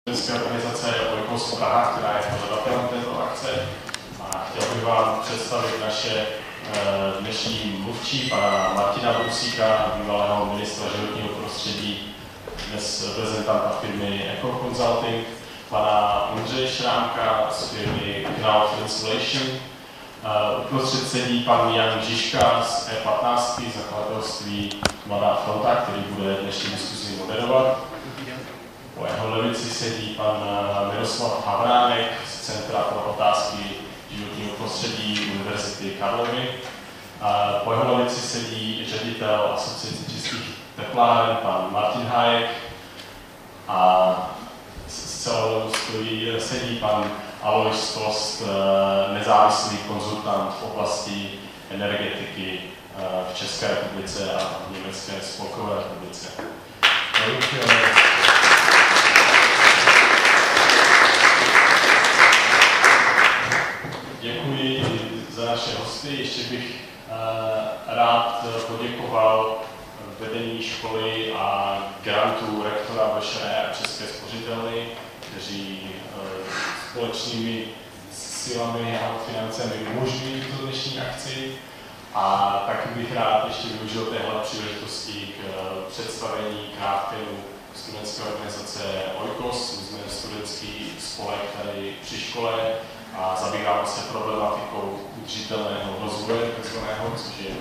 České organizace Oikos Praha, která je pořadatelem této akce. A chtěl bych vám představit naše dnešní mluvčí, pana Martina Brusíka, bývalého ministra životního prostředí, dnes reprezentanta firmy Eco Consulting, pana Ondřeje Šrámka z firmy Knauf Insulation. Uprostřed sedí pan Jan Žižka z E15, zakladatelství Mladá fronta, který bude dnešní diskusi moderovat. Po jeho levici sedí pan Miroslav Havránek z Centra pro otázky životního prostředí Univerzity Karlovy. Po jeho levici sedí ředitel Asociace českých tepláren, pan Martin Hájek. A zcela sedí pan Alois Tost, nezávislý konzultant v oblasti energetiky v České republice a v Německé spolkové republice. Děkuji za naše hosty. Ještě bych rád poděkoval vedení školy a grantů rektora Vešeré a České spořitelny, kteří společnými silami a financemi umožňují tuto dnešní akci. A taky bych rád ještě využil téhle příležitosti k představení krátkému studentské organizace Oikos. My jsme studentský spolek tady při škole a zabýváme se problematikou udržitelného rozvoje, což je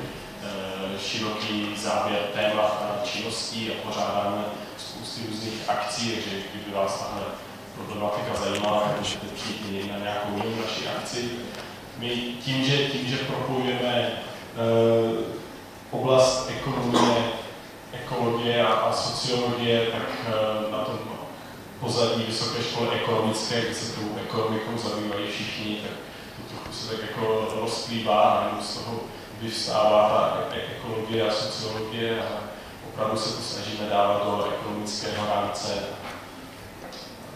široký záběr témat a činností a pořádáme spousty různých akcí, takže kdyby vás tahle problematika zajímala, tak můžete přijít na nějakou jinou naši akci. My tím, že propojujeme oblast ekonomie, ekologie a sociologie, tak na tom pozadí Vysoké školy ekonomické, kde se tou ekonomikou zabývají všichni, tak to trochu se tak jako rozplývá a z toho vyvstává ta ekologie a sociologie a opravdu se to snažíme dávat do ekonomického rámce.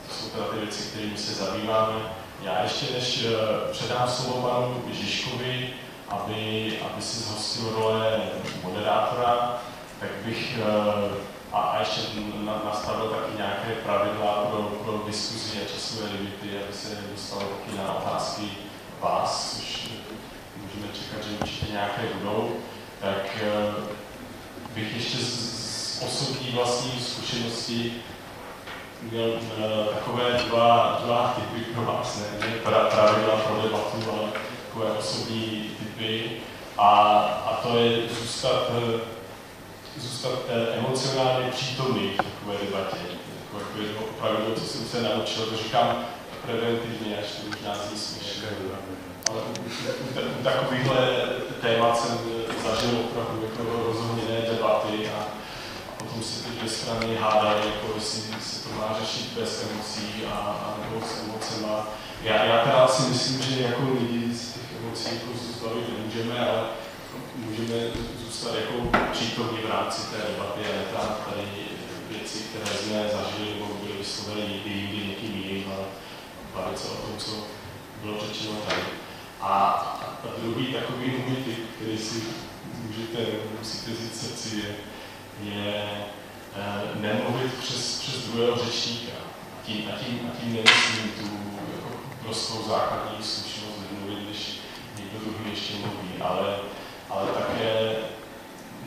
To jsou teda ty věci, kterými se zabýváme. Já ještě než předám slovo panu Žižkovi, aby si zhostil role moderátora, tak bych a ještě nastavil taky nějaké pravidla pro diskuzi a časové limity, aby se dostalo taky na otázky vás, což můžeme čekat, že určitě nějaké budou. Tak bych ještě z osobní vlastní zkušenosti měl takové dva typy pro vás, ne pravidla pro debatu, ale takové osobní typy. A to je zůstat emocionálně přítomný v takové debatě. Takové jedno pravidlo, co jsem se naučil, to říkám preventivně, až to možná zní směšné. Ale u takovýchhle témat jsem zažil opravdu jako rozuměné debaty a potom se ty dvě strany hádají, jako jestli se to má řešit bez emocí a nebo s emocema. Já teda si myslím, že jako lidi z těch emocí jako zůstavit nemůžeme, ale můžeme zůstat jako přítomní v rámci té debaty a netrát tady věci, které jsme zažili nebo byly vysloveny někdy někým jiným, ale bavit se o tom, co bylo řečeno tady. A druhý takový můj typ, který si musíte říct srdci, je nemluvit přes druhého řečníka. A tím nemyslím tu jako prostou základní slušnost nemluvit, když někdo druhý ještě mluví, ale také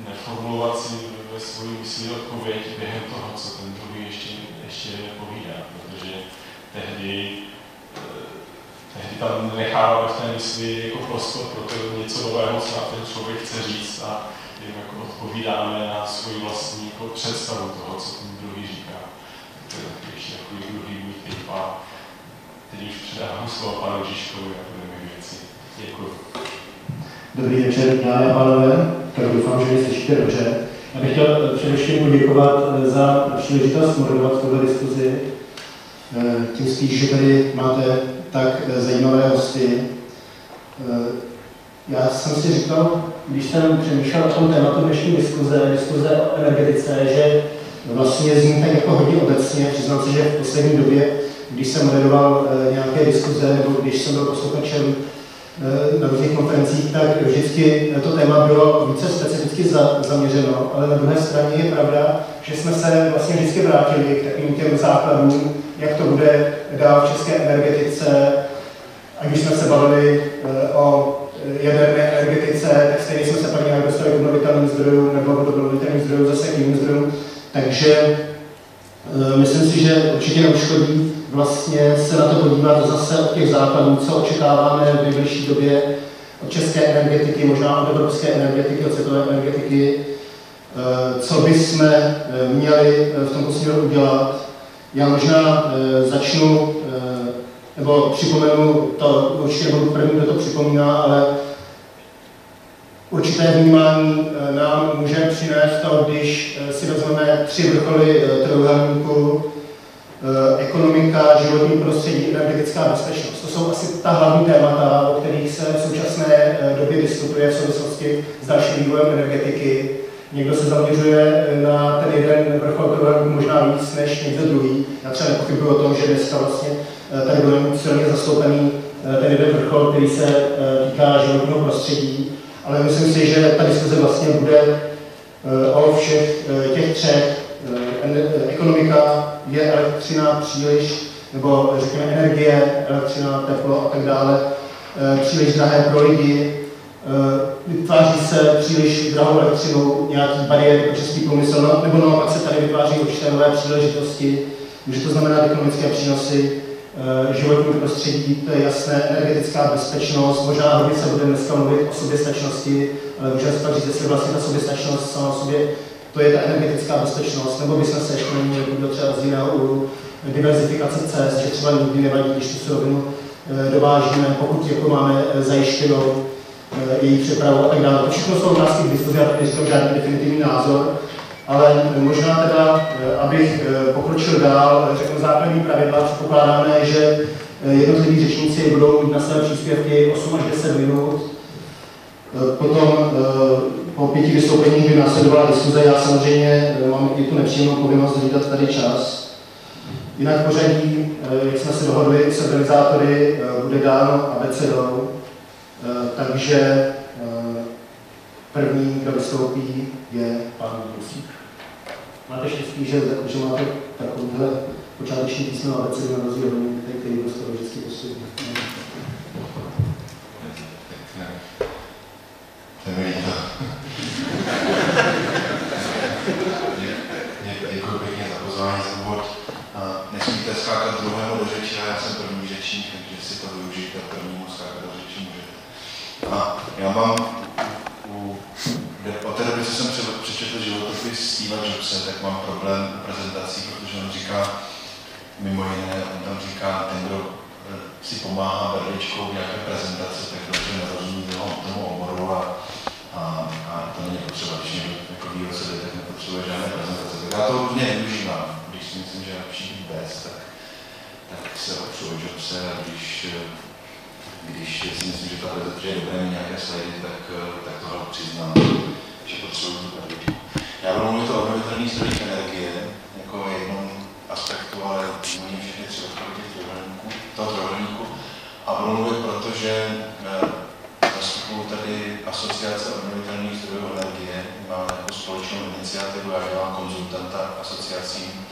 neformulovat si ve svojí mysli odpověď během toho, co ten druhý ještě povídá, protože tehdy tam necháváme v té mysli jako prostor pro to něco nového, co ten člověk chce říct a jim jako odpovídáme na svoji vlastní jako představu toho, co ten druhý říká. To je taky ještě takový druhý můj typ a teď už předávám slovo panu Žižkovi a budeme věci. Děkuji. Dobrý večer, dámy a pánové, tak doufám, že mě slyšíte dobře. Já bych chtěl především poděkovat za příležitost moderovat tuhle diskuzi. Tím spíš, že tady máte tak zajímavé hosty. Já jsem si říkal, když jsem přemýšlel o tom tématu dnešní diskuze o energetice, že vlastně zní tak jako hodně obecně. Přiznám se, že v poslední době, když jsem moderoval nějaké diskuze nebo když jsem byl posluchačem na různých konferencích, tak vždycky to téma bylo více specificky zaměřeno, ale na druhé straně je pravda, že jsme se vlastně vždycky vrátili k takovým těm základům, jak to bude dál v české energetice. A když jsme se bavili o jaderné energetice, tak stejně jsme se pak nějak dostali k obnovitelným zdrojům nebo k obnovitelným zdrojům zase k jiným zdrojům. Takže myslím si, že určitě neuškodí vlastně se na to podívat zase od těch základů, co očekáváme v nejbližší době od české energetiky, možná od evropské energetiky, od světové energetiky, co bychom měli v tomto směru udělat. Já možná začnu, nebo připomenu, to určitě nebudu první, kdo to připomíná, ale určité vnímání nám může přinést to, když si vezmeme 3 vrcholy trojúhelníku: ekonomika, životní prostředí, energetická bezpečnost. To jsou asi ta hlavní témata, o kterých se v současné době diskutuje v souvislosti s dalším vývojem energetiky. Někdo se zaměřuje na ten jeden vrchol trojúhelníku možná víc než někdo druhý. Já třeba nepochybuji o tom, že dneska vlastně tady bude mít silně zastoupený ten jeden vrchol, který se týká životního prostředí. Ale myslím si, že ta diskuze vlastně bude o všech těch 3. Ekonomika, je elektřina příliš, nebo řekněme energie, elektřina, teplo a tak dále, příliš drahé pro lidi, vytváří se příliš drahou elektřinou nějaký bariéry pro český průmysl, nebo naopak se tady vytváří určité nové příležitosti, může to znamenat ekonomické přínosy, životní prostředí, to je jasné, energetická bezpečnost, možná hodně se bude dneska mluvit o soběstačnosti, ale můžeme se tak říct, jestli vlastně ta soběstačnost sama o sobě, to je ta energetická bezpečnost, nebo bychom se ještě neměli do třeba z jiného úhlu diverzifikace cest, že třeba nikdy nevadí, když tu surovinu dovážíme, pokud jako máme zajištěnou její přepravu a tak dále. To všechno jsou otázky k diskuzi, já tady nejsem žádný definitivní názor, ale možná teda, abych pokročil dál, řeknu základní pravidla, předpokládáme, že jednotliví řečníci budou mít na své příspěvky 8 až 10 minut. Potom po 5 vystoupeních by následovala diskuze. Já samozřejmě mám i tu nepříjemnou povinnost hlídat tady čas. Jinak pořadí, jak jsme se dohodli s organizátory, bude dáno abecedou. Takže první, kdo vystoupí, je pan Dusík. Máte štěstí, že máte takovýhle počáteční písmo abecedy na rozdíl, který prostě vždycky postupí. Děkuji pěkně za pozvání, za úvod. Nesmíte skákat druhému do řeči, a já jsem první řečník, takže si to využijte, prvnímu skákat do řeči můžete. Já mám od té doby, co jsem přečetl životopis Steva Jobse, tak mám problém u prezentací, protože on říká, mimo jiné, on tam říká, ten, kdo si pomáhá berličkou v nějaké prezentaci, tak dobře nerozumí tomu oboru a to není potřeba, když někdo jako ví o sobě, tak nepotřebuje žádné prezentace. Tak já to různě využívám, když si myslím, že je lepší být bez, tak se opřu o Jobse a když si myslím, že ta prezentace je dobré mít nějaké slidy, tak tohle přiznám, že potřebuji tu berličku. Já budu mluvit o obnovitelných zdrojích energie jako jednom aspektu, ale zmíním všechny 3 odchody toho trojúhelníku. A budu mluvit, protože zastupuji tady asociace obnovitelných zdrojů energie. Máme jako společnou iniciativu, já dělám konzultanta asociacím.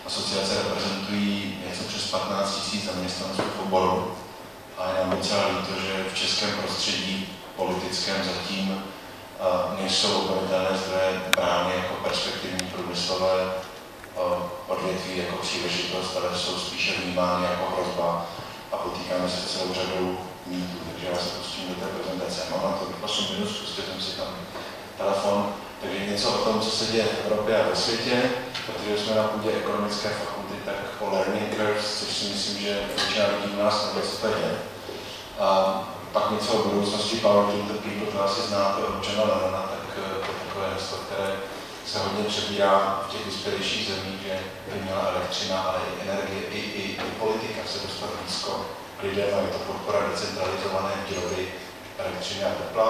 Asociace reprezentují něco přes 15 000 zaměstnanců v oboru. A je nám docela líto, že v českém prostředí politickém zatím nejsou obnovitelné zdroje brány jako perspektivní průmyslové odvětví, jako příležitost, ale jsou spíše vnímány jako hrozba a potýkáme se s celou řadou mýtů. Takže já se pustím do té prezentace. Mám na to 8 minut, spustil jsem si tam telefon. Takže něco o tom, co se děje v Evropě a ve světě, protože jsme na půdě ekonomické fakulty, tak o learning curves, což si myslím, že většina lidí u nás neví, co to je. A pak něco o budoucnosti Power to the People, to asi znáte od Johna Lennona, tak to takové heslo, které se hodně přebírá v těch vyspělejších zemích, že by měla elektřina, ale i energie, i politika se dostat blízko k lidem, a je to podpora decentralizované výroby elektřiny a tepla.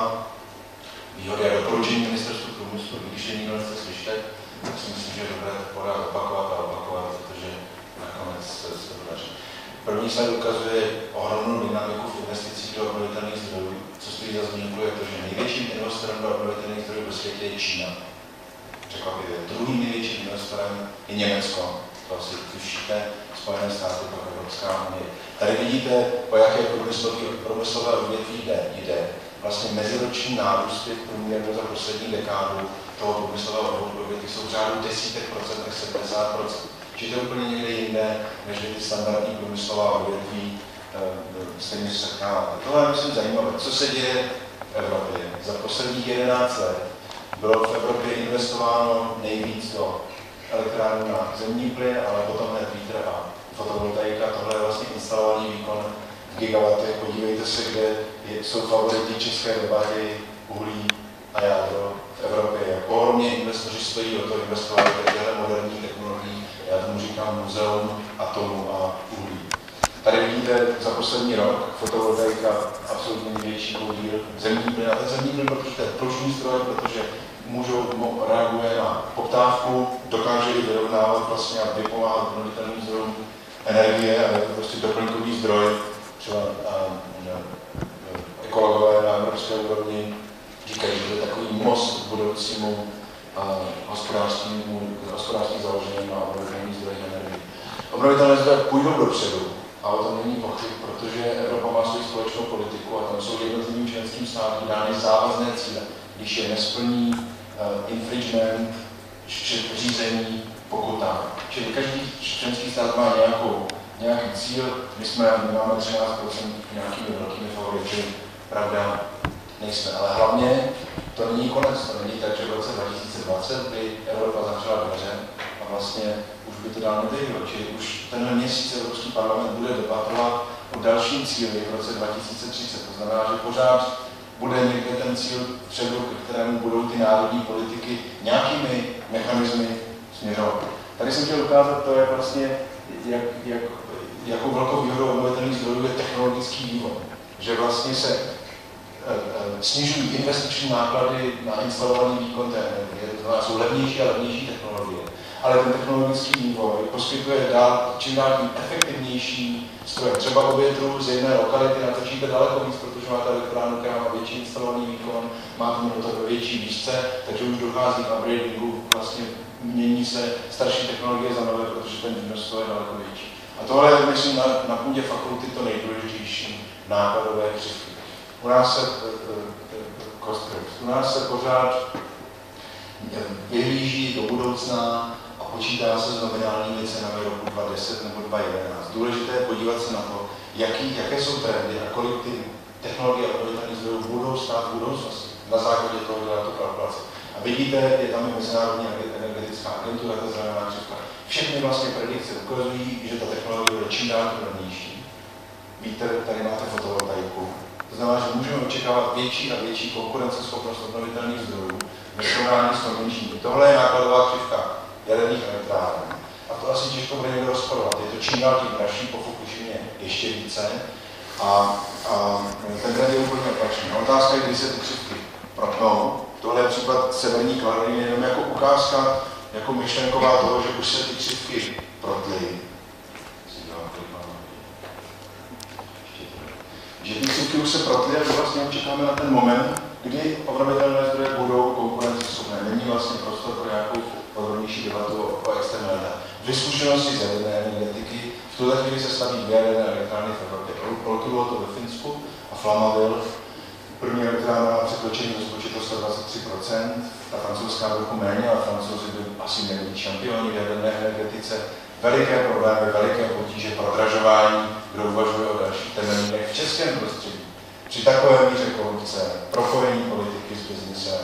Výhody a doporučení ministerstvu průmyslu, když je nikdo nechce slyšet, tak si myslím, že je dobré to pořád opakovat, protože nakonec se to podaří. První slide ukazuje ohromnou dynamiku v investicích do obnovitelných zdrojů, co stojí za zmínku, je to, že největším investorem do obnovitelných zdrojů ve světě je Čína. Překvapivě. Druhým největším investorem je Německo. To asi tušíte, Spojené státy, pak Evropská unie. Tady vidíte, o jaké průmyslové odvětví jde. Vlastně meziroční nárůsty v průměru za poslední dekádu toho průmyslového odvětví jsou v řádu desítek procent až 70%. Čiže to je úplně někde jinde, než ty standardní průmyslová odvětví s těmi setkáváte. Tohle je myslím zajímavé. Co se děje v Evropě? Za posledních 11 let bylo v Evropě investováno nejvíc do elektrárny na zemní plyn, ale potom hned vítr a fotovoltaika. Tohle je vlastně instalovaný výkon v gigawattech. Podívejte se, kde jsou favority české debaty, uhlí a jádro v Evropě. Jak ohromně investoři stojí o to investovat do těchto moderních technologií. Já tomu říkám muzeum atomu a uhlí. Tady vidíte za poslední rok fotovoltaika absolutně největší podíl, zemní plyn. A ten zemní plyn, protože to je pružný stroj, protože reaguje na poptávku, dokáže i vyrovnávat vlastně a vypomáhat obnovitelným zdrojům energie a je to prostě doplňkový zdroj. Třeba ekologové na evropské úrovni říkají, že to je takový most k budoucímu hospodářským založením a obnovitelných zdrojů energie. Obnovitelné zdroje půjdou dopředu, a o tom není pochyb, protože Evropa má svou společnou politiku a tam jsou jednotlivým členským státům dány závazné cíle. Když je nesplní, infringement, řízení, pokuta. Čili každý členský stát má nějaký cíl, my máme 13% nějakými velkými favority, pravda, nejsme. Ale hlavně to není konec, to není tak, že v roce 2020 by Evropa začala dveře a vlastně už by to dál nevědělo. Čili už tenhle měsíc Evropský parlament bude debatovat o dalším cíli v roce 2030. To znamená, že pořád bude někde ten cíl předu, k kterému budou ty národní politiky nějakými mechanismy směřovat. Tady jsem chtěl ukázat to, jak vlastně, jakou velkou výhodou obnovitelných zdrojů je technologický vývoj. Že vlastně se snižují investiční náklady na instalovaný výkon té energie, to znamená, jsou levnější a levnější technologie. Ale ten technologický vývoj poskytuje čím dál tím efektivnější stroje. Třeba o větru z jedné lokality natočíte daleko víc, protože máte elektrárnu, která má větší instalovaný výkon, máte motor ve větší výšce, takže už dochází k upgradingu, vlastně mění se starší technologie za nové, protože ten výnos je daleko větší. A tohle je, myslím, na půdě fakulty to nejdůležitější nákladové křivky. U nás se pořád vyhlíží do budoucna a počítá se s nominálními cenami roku 2010 nebo 2011. Důležité je podívat se na to, jaké jsou trendy a kolik ty technologie a obnovitelných zdrojů budou stát v budoucnosti. Na základě toho dělat tu kalkulaci. A vidíte, je tam i Mezinárodní energetická agentura, ta zelená křivka. Všechny vlastně predikce ukazují, že ta technologie bude čím dál levnější. Víte, tady máte fotovoltaiku. To znamená, že můžeme očekávat větší a větší konkurenceschopnost obnovitelných zdrojů ve srovnání s konvenčními. Tohle je nákladová křivka jaderných elektráren. A to asi těžko bude někdo rozporovat. Je to čím dál tím dražší, po Fukushimě ještě více. A ten trend je úplně opačný. Otázka je, kdy se ty křivky protnou. Tohle je případ Severní Karolíny, jenom jako ukázka, jako myšlenková toho, že už se ty křivky protly. Že ty křivky už se protly a vlastně čekáme na ten moment, kdy obnovitelné zdroje budou konkurenceschopné. Není vlastně prostor pro nějakou podrobnější debatu o externalitách. Dvě zkušenosti z jaderné energetiky. V tuhle chvíli se staví dvě jaderné elektrárny v Evropě. Olkiluoto to ve Finsku a Flamanville. První elektrárna má překročený rozpočet o 123%, ta francouzská trochu méně, ale Francouzi by asi měli být šampioni v jaderné energetice. Veliké problémy, veliké potíže, prodražování, kdo uvažuje o dalších termínech v českém prostředí. Při takové míře korupce, propojení politiky s biznisem,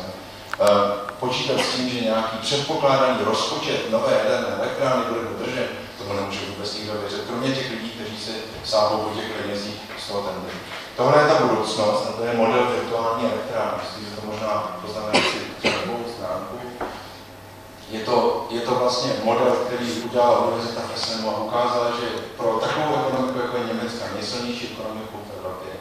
počítat s tím, že nějaký předpokládaný rozpočet nové jaderné elektrárny bude dodržen, toho nemůže vůbec nikdo věřit, kromě těch lidí, kteří se sáhou po těch penězích z toho tendru. Tohle je ta budoucnost a to je model virtuální elektrárny, jestli to možná poznamená si novou stránku. Je to vlastně model, který udělala Univerzita v Essenu a ukázala, že pro takovou ekonomiku, jako je německá, nejsilnější ekonomiku v Evropě,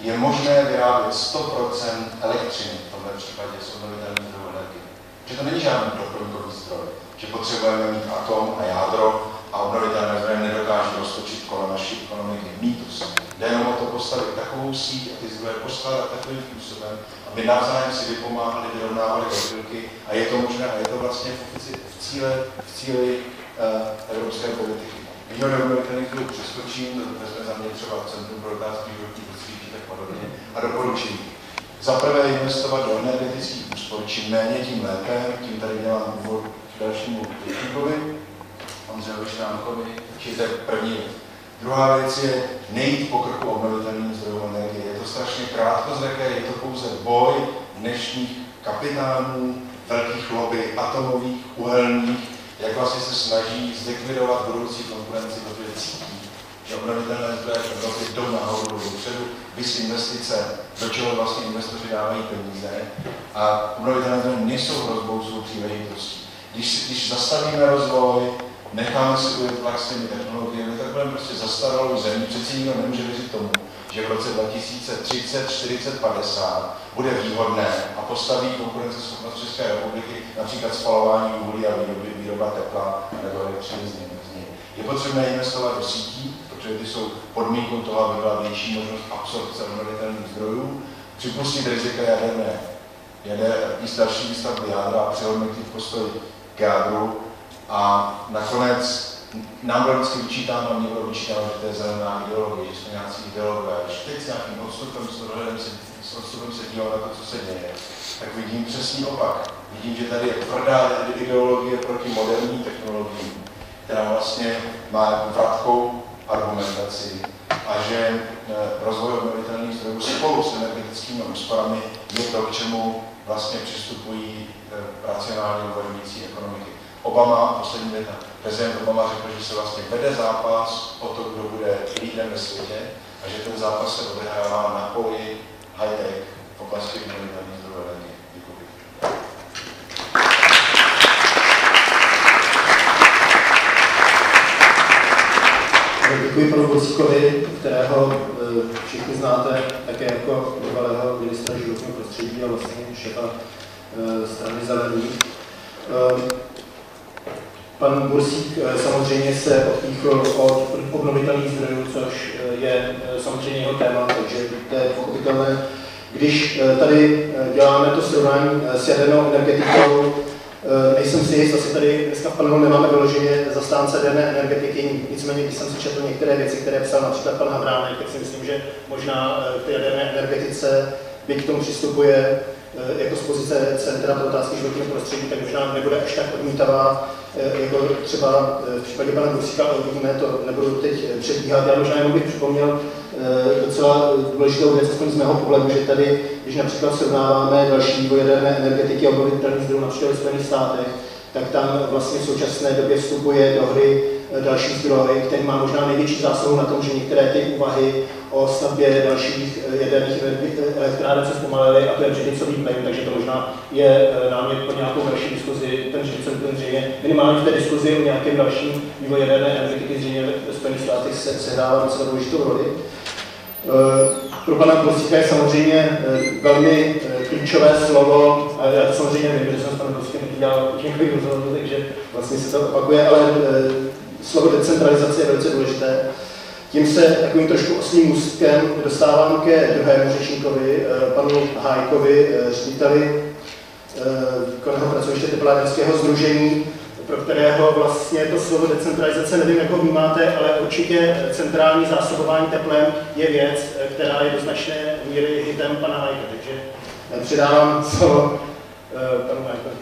je možné vyrábět 100% elektřiny, v tomto případě s obnovitelných zdrojů energie. Že to není žádný doplňkový zdroj, že potřebujeme mít atom a jádro a obnovitelné zdroje nedokáží roztočit kolem naší ekonomiky. Mýtus. Jde jenom o to postavit takovou síť a ty zdroje poskládat takovým způsobem, aby navzájem si vypomáhali, vyrovnávali odchylky a je to možné a je to vlastně v cíli evropské politiky. Výhody obnovitelných zdrojů přeskočím, to jsme za mě třeba Centrum pro otázky životní prostředí tak podobně a doporučení. Za prvé investovat do energetických úspor, čím méně, tím lépe, tím tady dělám úvod k dalšímu řečníkovi, Ondřejovi Šrámkovi, či to je první věc. Druhá věc je nejít po krku obnovitelných zdrojů energie. Je to strašně krátkozraké, je to pouze boj dnešních kapitánů, velkých lobby, atomových, uhelných, jak vlastně se snaží zlikvidovat budoucí konkurenci, protože cítí, že obnovitelné zdroje v Evropě jdou nahoru, dopředu, vys investice, do čeho vlastně investoři dávají peníze a obnovitelné zdroje nejsou hrozbou, jsou příležitostí. Když zastavíme rozvoj, necháme si ujet vlak s těmi technologiemi, tak budeme prostě zastaralou zemí. Přeci nikdo nemůže věřit tomu, že v roce 2030, 40, 50 bude výhodné a postaví konkurenceschopnost České republiky, například spalování uhlí a výroba tepla nebo elektřiny z něj. Je potřebné investovat do sítí, protože ty jsou podmínkou toho, aby byla větší možnost absorpce obnovitelných zdrojů, připustit rizika i z další výstavby jádra a přehodnotit postoj k jádru. A nakonec nám bylo vždycky vyčítáno, mě bylo vyčítáno, že to je zelená ideologie, že jsme nějací ideologové. Když teď s nějakým odstupem se dívám na to, co se děje, tak vidím přesný opak. Vidím, že tady je tvrdá ideologie proti moderní technologii, která vlastně má vratkou argumentaci a že rozvoj obnovitelných zdrojů spolu s energetickými úsporami je to, k čemu vlastně přistupují racionálně uvažující ekonomiky. Poslední věta, prezident Obama řekl, že se vlastně vede zápas o to, kdo bude lídrem ve světě a že ten zápas se odehrává na poli high-tech v oblasti obnovitelných zdrojů energie. Děkuji. Děkuji panu Bursíkovi, kterého všichni znáte také jako bývalého ministra životního prostředí a vlastně šéfa strany Zelených. Pan Bursík samozřejmě se odpíchl od obnovitelných zdrojů, což je samozřejmě jeho téma, takže to je pochopitelné. Když tady děláme to srovnání s jadernou energetikou, nejsem si jist, asi tady dneska v panelu nemáme vyloženě zastánce jaderné energetiky, nicméně když jsem si četl některé věci, které psal například pan Havránek, tak si myslím, že možná k jaderné energetice, byť k tomu přistupuje jako z pozice Centra pro otázky životního prostředí, tak možná nebude až tak odmítavá, jako třeba v případě pana Bursíka, ale uvidíme, to nebudu teď předbíhat. Já možná jenom bych připomněl docela důležitou věc, aspoň z mého pohledu, že tady, když například srovnáváme další vývoj jaderné energetiky a obnovitelných zdrojů například v Spojených státech, tak tam vlastně v současné době vstupuje do hry další zdroj, který má možná největší zásluhu na tom, že některé ty úvahy o stavbě dalších jaderných elektráren se zpomalily, a to je břidlicový plyn, takže to možná je námět pro nějakou další diskuzi. Ten břidlicový plyn zřejmě minimálně v té diskuzi o nějakém dalším vývoji jaderné energetiky zřejmě ve Spojených státech se sehrává docela důležitou roli. Pro pana Bursíka je samozřejmě velmi klíčové slovo, a já to samozřejmě nevím, že jsem s panem Bursíkem dělal několik rozhovorů, takže vlastně se to opakuje, ale slovo decentralizace je velice důležité. Tím se takovým trošku oslým můstkem dostávám ke druhému řečníkovi, panu Hájkovi, řediteli výkonného pracoviště Teplárenského sdružení, pro kterého vlastně to slovo decentralizace, nevím, jak ho vnímáte, ale určitě centrální zásobování teplem je věc, která je do značné míry hitem pana Hájka. Takže předávám slovo panu Hájkovi.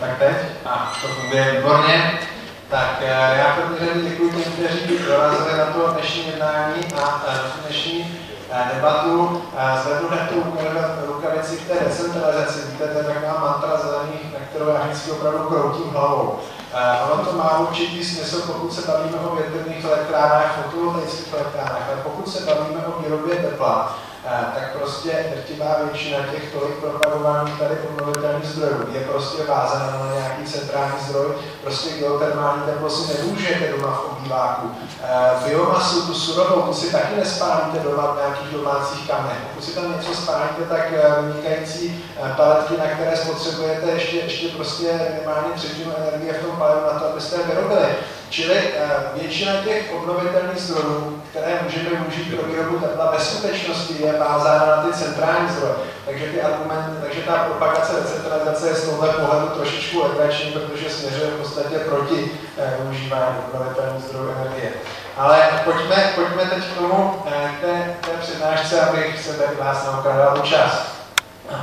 Tak teď? To funguje výborně. Tak já první řadě děkuji těm, kteří dorazili na to dnešní jednání a dnešní debatu. Zvednu hned tu rukavici k té decentralizaci. Víte, to je taková mantra zelených, na kterou já vždycky opravdu kroutím hlavou. Ono to má určitý smysl, pokud se bavíme o větrných elektrárnách, fotovoltaických elektrárnách, ale pokud se bavíme o výrobě tepla, tak prostě drtivá většina těch tolik propagovaných tady obnovitelných zdrojů je prostě vázaná na nějaký centrální zdroj. Prostě geotermální teplo si nemůžete doma v obýváku. Biomasu, tu surovou, tu si taky nespálíte doma v nějakých domácích kamnech. Pokud si tam něco spálíte, tak vynikající paletky, na které spotřebujete ještě prostě minimálně třetinu energie v tom palivu na to, abyste je vyrobili. Čili většina těch obnovitelných zdrojů, které můžeme využít pro výrobu tepla, ve skutečnosti je vázána na ty centrální zdroje. Takže ty argumenty, takže ta propagace decentralizace je z tohohle pohledu trošičku legrační, protože směřuje v podstatě proti využívání obnovitelných zdrojů energie. Ale pojďme teď k tomu, k té přednášce, abych se tady vás neokradal čas.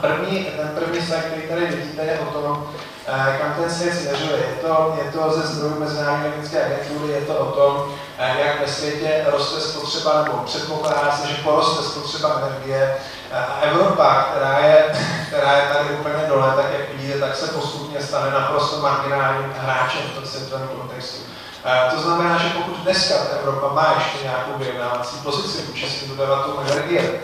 Ten první slide, který tady vidíte, je o tom, kam ten svět směřuje. Je to ze zdrojů Mezinárodní energetické agentury, je to o tom, jak ve světě roste spotřeba, nebo předpokládá se, že poroste spotřeba energie. A Evropa, která je tady úplně dole, tak jak vidíte, tak se postupně stane naprosto marginálním hráčem v tom světovém kontextu. To znamená, že pokud dneska Evropa má ještě nějakou vyjednávací pozici vůči svým dodavatelům energie,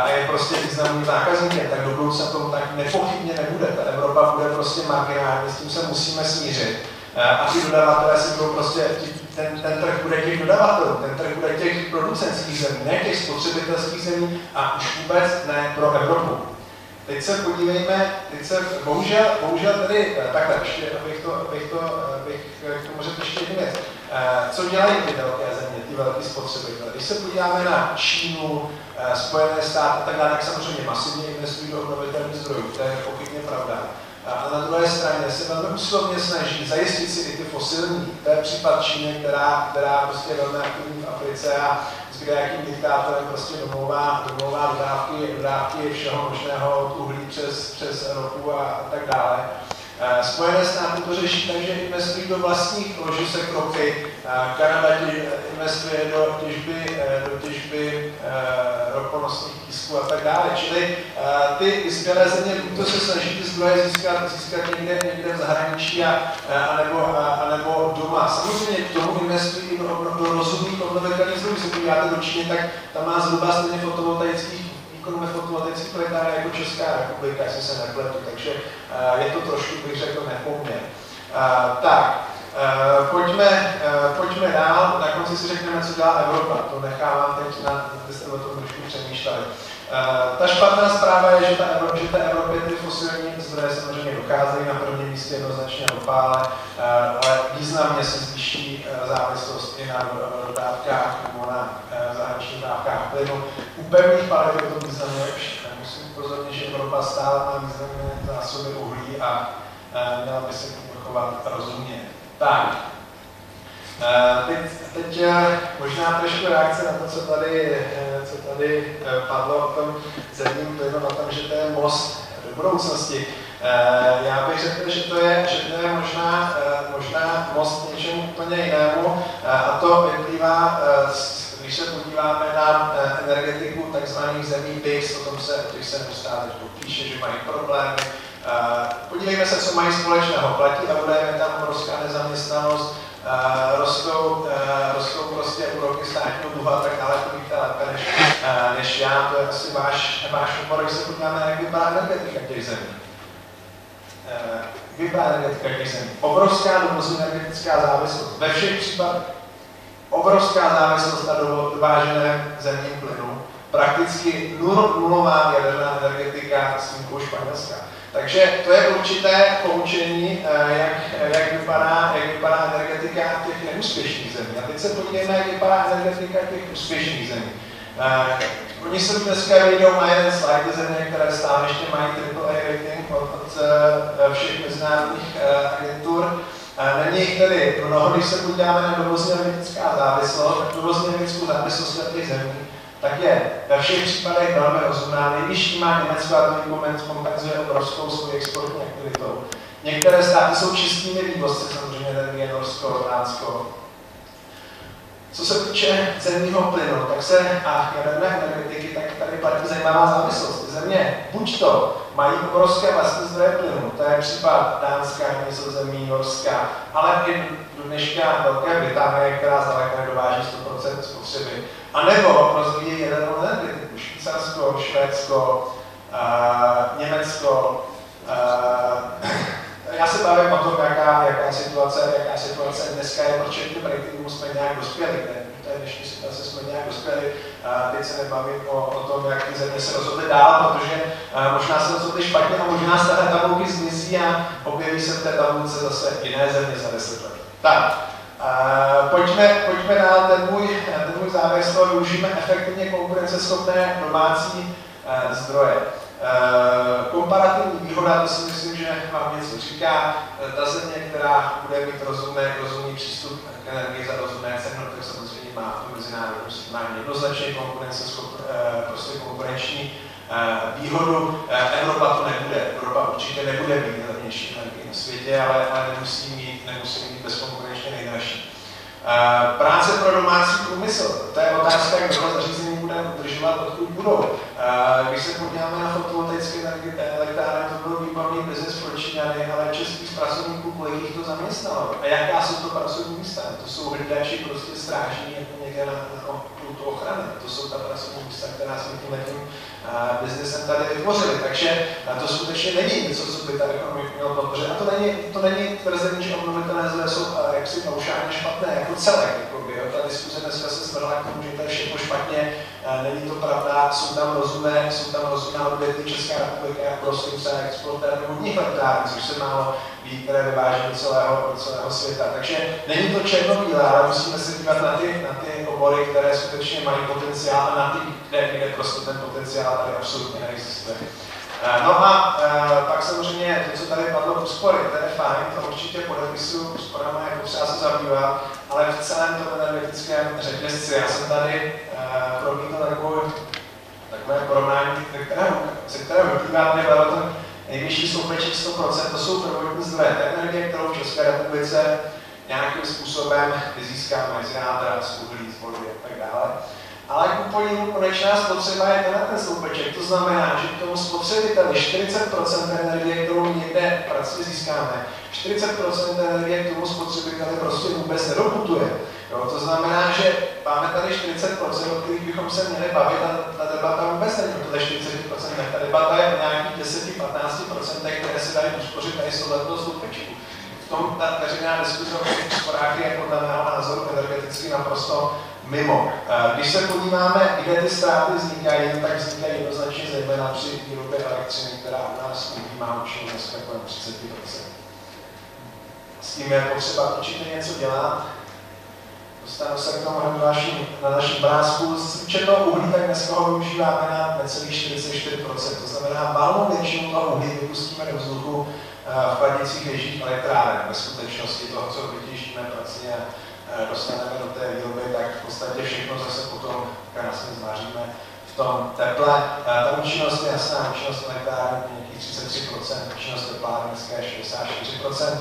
a je prostě významným zákazníkem, tak do budoucna tomu tak nepochybně nebude. Ta Evropa bude prostě marginální, s tím se musíme smířit. A ty dodavatelé si budou prostě, ten trh bude těch dodavatelů, ten trh bude těch producentských zemí, ne těch spotřebitelských zemí a už vůbec ne pro Evropu. Teď se podívejme, bohužel tady, takhle ještě, abych k tomu řekl ještě jednu věc. Co dělají ty velké země, ty velké spotřebitelé? Když se podíváme na Čínu, Spojené státy a tak dále, tak samozřejmě masivně investují do obnovitelných zdrojů, to je pochybně pravda. A na druhé straně se velmi usilovně snaží zajistit si i ty fosilní. To je případ Číny, která prostě je velmi aktivní v Africe a s kdejakým diktátorem prostě domlouvá dodávky všeho možného od uhlí přes ropu a tak dále. Spojené státy to řeší tak, že investují do vlastních ložisek ropy. Kanada investuje do těžby roponosných písků a tak dále. Čili ty vyspělé země buď se snaží ty zdroje získat někde v zahraničí anebo doma. Samozřejmě k tomu investují do rozumných obnovitelných zdrojů. Když se podíváte do Číny, tak tam má zhruba stejně fotovoltaických elektrárny jako Česká republika, jestli se nepletu, takže je to trošku, bych řekl, nepoměr. Pojďme dál, na konci si řekneme, co dělá Evropa, to nechávám teď, abyste o tom trošku přemýšleli. Ta špatná zpráva je, že té Evropě ty fosilní zdroje samozřejmě docházejí na prvním místě jednoznačně ropa, ale významně se zvýší závislost i na dodávkách nebo na zahraničních dodávkách plynu. U pevných paliv je to významně lepší. Musím upozornit, že Evropa stále má významné zásoby uhlí a měla by se chovat rozumně. Tak. Teď možná trošku reakce na to, co tady padlo o tom zemním plynu, o tom, že to je most do budoucnosti. Já bych řekl, že to je možná most k něčemu úplně jinému, a to vyplývá, když se podíváme na energetiku takzvaných zemí BRICS, o těch se neustále píše, že mají problémy. Podívejme se, co mají společného. Platí euro, je tam obrovská nezaměstnanost, rostou prostě úroky státního dluhu a tak dále, to víte lépe než já, to je asi váš obor, když se podíváme, jak vypadá energetika těch zemí. Obrovská dovozní energetická závislost. Ve všech případech obrovská závislost na dováženém zemním plynu, prakticky nulová jaderná energetika s výjimkou Španělska. Takže to je určité poučení, jak vypadá energetika těch neúspěšných zemí. A teď se podívejme, jak vypadá energetika těch úspěšných zemí. Oni se dneska vyjdou na jeden slide země, které stále ještě mají AAA rating od všech mezinárodních agentur. Není jich tedy mnoho, když se podíváme na dovozní energetická závislost, tak dovozní energetickou závislost těch zemí, tak je ve všech případech velmi rozumná. Nejvyšší má Německo a to kompenzuje obrovskou svou exportní aktivitou. Některé státy jsou čistými vývozci, samozřejmě energie, Norsko, Dánsko. Co se týče zemního plynu, tak se a jaderné energetiky, tak tady platí zajímavá závislost. Země buď to mají obrovské vlastní zdroje plynu. To je případ Dánska, Nizozemí, Norska, ale i do dneška Velké Británie, která zdaleka nedováží 100% spotřeby. A nebo rozvíjí jadernou energetiku. Švýcarsko, Švédsko, Německo. Já se bavím o tom, jaká situace dneska je, protože k ratingu jsme nějak dospěli. V té dnešní situace jsme nějak dospěli. Teď se nebavím o tom, jak ty země se rozhodly dál, protože možná se rozhodly špatně a možná z té tabulky zmizí a objeví se v té tabulce zase jiné země za 10 let. Tak, pojďme dál. Ten můj závěr z toho využijeme efektivně konkurenceschopné domácí zdroje. Komparativní výhoda, to si myslím, že vám něco říká. Ta země, která bude mít rozumný přístup k energii za rozumné ceny, tak samozřejmě má tu mezinárodní srovnání jednoznačně prostě konkurenční výhodu. Evropa to nebude. Evropa určitě nebude mít nejlevnější energii na světě, ale nemusí mít bezkonkurenčně nejdražší. Práce pro domácí průmysl. To je otázka, jak tohle zařízení budeme udržovat, odkud budou. Když se podíváme na fotovoltaické elektrárny, to byl výborný biznes pro Číňany, ale českých pracovníků, kolik jich to zaměstnalo. A jaká jsou to pracovní místa? To jsou hlídači prostě strážní jako někde na pultu ochrany. To jsou ta pracovní místa, která jsme tím biznesem tady vytvořili. Takže to skutečně není něco, co by ta ekonomika měla podpořit. A to není tvrzení, že obnovitelné zdroje jsou jaksi paušálně špatné jako celek. Ta diskuze dneska se svrhla k tomu, že to je všechno špatně, není to pravda, jsou tam rozumná odvětví. Česká republika jako prostě třeba exportér vodních elektrárny, což se málo ví, které vyváží do celého světa. Takže není to černobílé, ale musíme se dívat na ty obory, které skutečně mají potenciál a na ty, kde prostě ten potenciál tady absolutně neexistuje. No a pak samozřejmě to, co tady padlo úspory, to je fajn, to určitě podepisuju, úsporama je potřeba se zabývat, ale v celém tom energetickém řetězci, já jsem tady promítl takové porovnání, ze kterého vyplývá ten nejvyšší sloupeček 100%, to jsou prvotní zdroje energie, kterou v České republice nějakým způsobem vyzískáme z jádra, z uhlí, z vody a tak dále. Ale ku podivu konečná spotřeba je ten sloupeček. To znamená, že k tomu spotřebiteli 40% energie, kterou někde pracně získáme, 40% energie k tomu spotřebiteli prostě vůbec nedoputuje. Jo, to znamená, že máme tady 40%, o kterých bychom se měli bavit, a ta debata vůbec není o 40%. Ta debata je o nějakých 10-15%, které se dají uspořit tady z tohoto sloupečku. V tom ta veřejná diskuze o úsporách je podle mého názoru energeticky naprosto mimo. Když se podíváme, kde ty ztráty vznikají, tak vznikají jednoznačně zejména při výrobě elektřiny, která u nás má účinnost dneska kolem 30%. S tím je potřeba určitě něco dělat. Dostanu se k tomu na našem obrázku. Z četného uhlí, tak dneska ho využíváme na necelých 44%. To znamená, valnou většinu toho uhlí vypustíme do vzduchu v chladicích věžích elektráren. Ve skutečnosti toho, co vytěžíme pracně dostaneme do té výroby, tak v podstatě všechno zase potom krásně zváříme v tom teple. Ta účinnost je jasná, účinnost elektráren je nějakých 33%, účinnost tepláren dneska je 64%.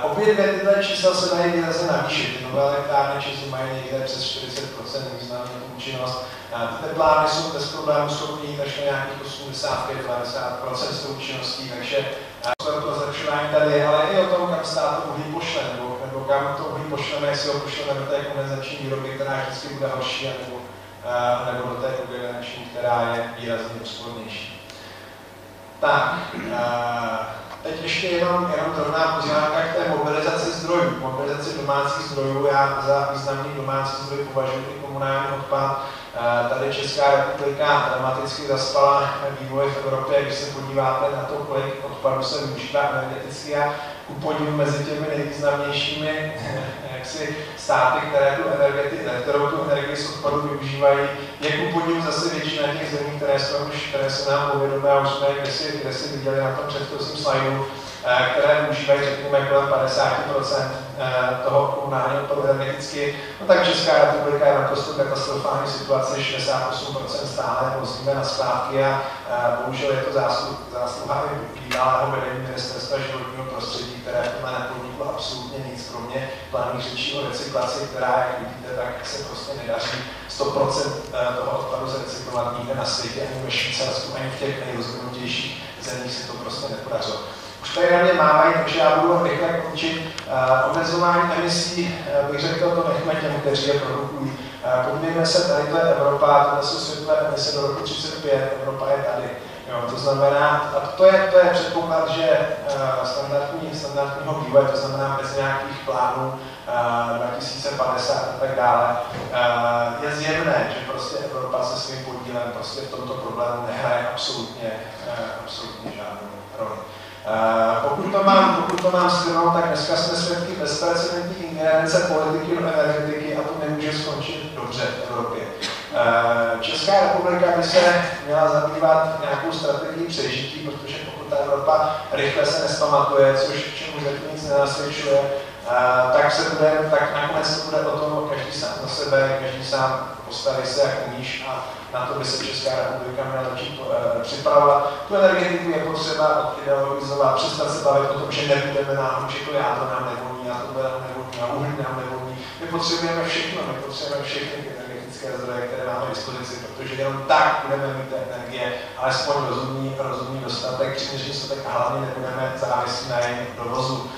Obě dvě tyhle čísla se dají výrazně navýšit. Ty nové elektrárny Česy mají někde přes 40% významnou účinnost. Ty teplárny jsou bez problémů schopný jít až na nějakých 85-90% s tou účinností, takže to zlepšování tady je, ale i o tom, kam stát to uhlí pošle, nebo kam to uhlí pošleme, jestli ho pošleme do té kondenzační výroby, která vždycky bude horší, nebo do té kogenerační, která je výrazně úspornější. Tak, teď ještě jenom drobná poznámka k té mobilizaci zdrojů. Mobilizaci domácích zdrojů, já za významný domácí zdroj považuji i komunální odpad. Tady Česká republika dramaticky zaspala vývoj v Evropě, když se podíváte na to, kolik odpadu se využívá energeticky a ku podivu mezi těmi nejvýznamnějšími státy, kterou tu energii z odpadu využívají, je ku podivu zase většina těch zemí, které se nám povědomé a už jsme kde si viděli na tom předchozím slajdu, které využívají, řekněme, kolem 50% toho komunálního odpadu energeticky, no tak Česká republika je naprosto katastrofální situace, 68% stále vozíme na skládky a bohužel je to zásluha bývalého vedení Ministerstva životního prostředí, které v tomhle nepodniklo absolutně nic, kromě planých řečí o recyklaci, která, jak vidíte, tak se prostě nedaří 100% toho odpadu zrecyklovat nikde na světě, ani ve Švýcarsku, ani v těch nejrozvinutějších zemích se to prostě nepodařilo. Už tady na mě mávají, takže já budu rychle končit. Omezování emisí, bych řekl, to nechme těm, kteří je produkují. Podívejme se, tady to je Evropa, tohle jsou světové emise do roku 2035, Evropa je tady. Jo, to znamená, a to je předpoklad, že standardního vývoje, to znamená bez nějakých plánů 2050 a tak dále, je zjevné, že prostě Evropa se svým podílem prostě v tomto problému nehraje absolutně žádnou roli. Pokud to mám shrnout, tak dneska jsme svědky bezprecedentní ingerence politiky do energetiky a to nemůže skončit dobře v Evropě. Česká republika by se měla zabývat nějakou strategií přežití, protože pokud ta Evropa rychle se nespamatuje, což čemu zatím nic nenasvědčuje, tak nakonec to bude o tom, každý sám za sebe, každý sám postaví se jak umíš a na to by se Česká republika měla začít připravovat. Tu energetiku je potřeba odideologizovat, přestat se bavit o tom, že nebudeme náhodou, že to jádro nám nevoní, a to nám nevoní, a uhlí nám nevoní. My potřebujeme všechno, my potřebujeme všechny energetické zdroje, které máme k dispozici, protože jenom tak budeme mít té energie, alespoň rozumný dostatek, přiměřený a hlavně nebudeme závislí na jejím dovozu.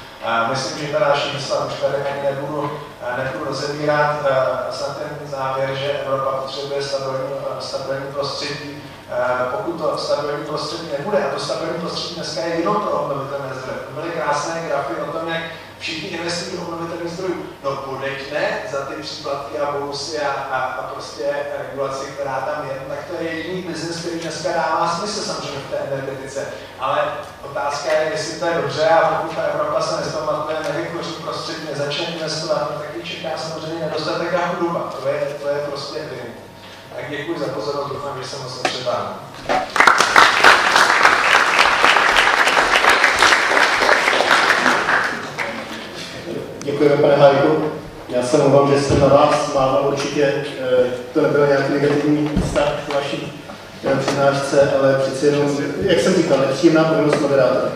Myslím, že teda čísla už tady ani nebudu rozebírat. Snad ten závěr, že Evropa potřebuje stabilní prostředí. Pokud to stabilní prostředí nebude, a to stabilní prostředí dneska je jenom pro obnovitelné zdroje. To byly krásné grafy o tom, jak všichni investují do obnovitelných zdrojů. No podejte za ty příplatky a bonusy a prostě regulaci, která tam je, tak to je jediný biznes, který dneska dává smysl samozřejmě v té energetice. Ale otázka je, jestli to je dobře a pokud ta Evropa se nespamatuje, nevytvoří prostředí, nezačne investovat, no tak ji čeká samozřejmě nedostatek a chudoba. To je prostě evidentní. Tak děkuji za pozornost, doufám, že jsem moc nepředáhl. Děkujeme, pane Hájku. Já se omlouvám, že jsem na vás mával, určitě to nebyl nějaký negativní vztah k vaší přednášce, ale přeci jenom, jak jsem říkal, nepříjemná povinnost moderátora.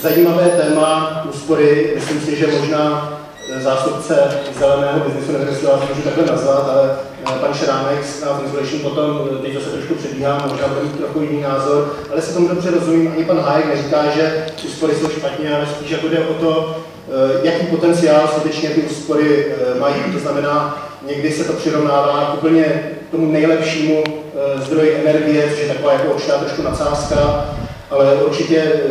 Zajímavé téma úspory, myslím si, že možná zástupce zeleného biznesu, nevím, jestli vás můžu takhle nazvat, ale pan Šrámek z Insulation potom, teď zase trošku předbíhám, možná bude mít trochu jiný názor, ale se tomu dobře rozumím, ani pan Hájek neříká, že úspory jsou špatně, ale spíš jako jde o to, jaký potenciál skutečně ty úspory mají. To znamená, někdy se to přirovnává k úplně tomu nejlepšímu zdroji energie, což je taková jako určitá trošku nadsázka, ale určitě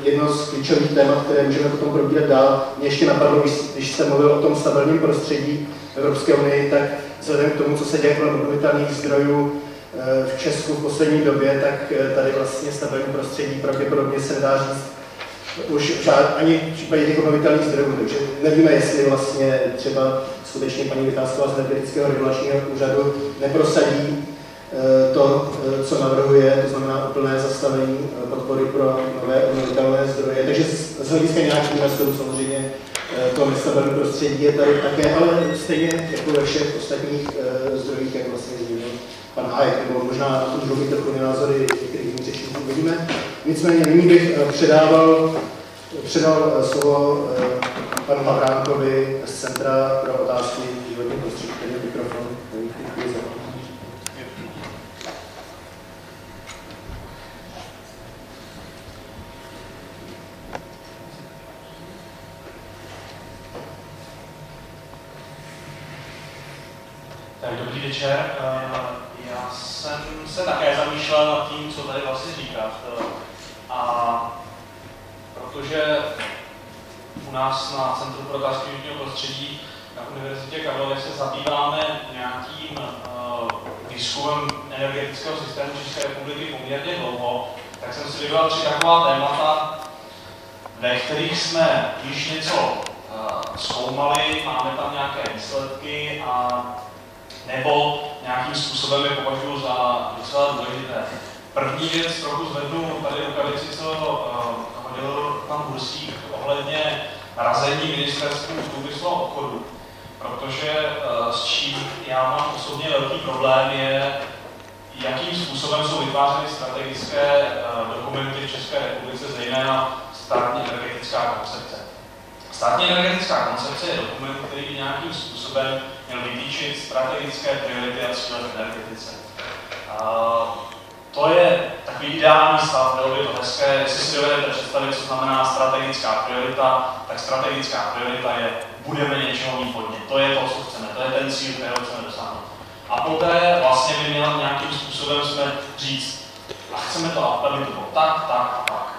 jedno z klíčových témat, které můžeme potom probírat dál, mě ještě napadlo, když jste mluvil o tom stabilním prostředí Evropské unii, tak vzhledem k tomu, co se děje kolem obnovitelných zdrojů v Česku v poslední době, tak tady vlastně stabilní prostředí pravděpodobně se nedá říct už ani v případě těch obnovitelných zdrojů, takže nevíme, jestli vlastně třeba skutečně paní Vytázková z Energetického regulačního úřadu neprosadí to, co navrhuje, to znamená úplné zastavení podpory pro nové obnovitelné zdroje. Takže z hlediska nějakých investorů samozřejmě to nestabilní prostředí je tady také, ale stejně jako ve všech ostatních zdrojích, jak vlastně zmínil pan Hájek, nebo možná na to můžou být trochu názory některých jiných řečníků uvidíme. Nicméně nyní bych předal slovo panu Havránkovi z Centra pro otázky životního prostředí, který je mikrofon. Tak dobrý večer. Já jsem se také zamýšlel nad tím, co tady vlastně říkat. A protože u nás na Centru pro otázky životního prostředí na Univerzitě Karlově se zabýváme nějakým výzkumem energetického systému České republiky poměrně dlouho, tak jsem si vybral 3 taková témata, ve kterých jsme již něco zkoumali, máme tam nějaké výsledky a nebo nějakým způsobem je považuji za docela důležité. První věc, trochu zvednu tady rukavici, co byl pan Bursík ohledně razení ministerstvu průmyslu a obchodu, protože s čím já mám osobně velký problém je, jakým způsobem jsou vytvářeny strategické dokumenty v České republice, zejména státní energetická koncepce. Státní energetická koncepce je dokument, který by nějakým způsobem měl vytýčit strategické priority a cíle v energetice. To je takový ideální stav, bylo by to hezké, jestli si dovedete představit, co znamená strategická priorita, tak strategická priorita je, budeme něčeho mít hodně. To je to, co chceme, to je ten cíl, kterého chceme dosáhnout. A poté vlastně by měl nějakým způsobem jsme říct, a chceme to, aby to bylo tak, tak a tak.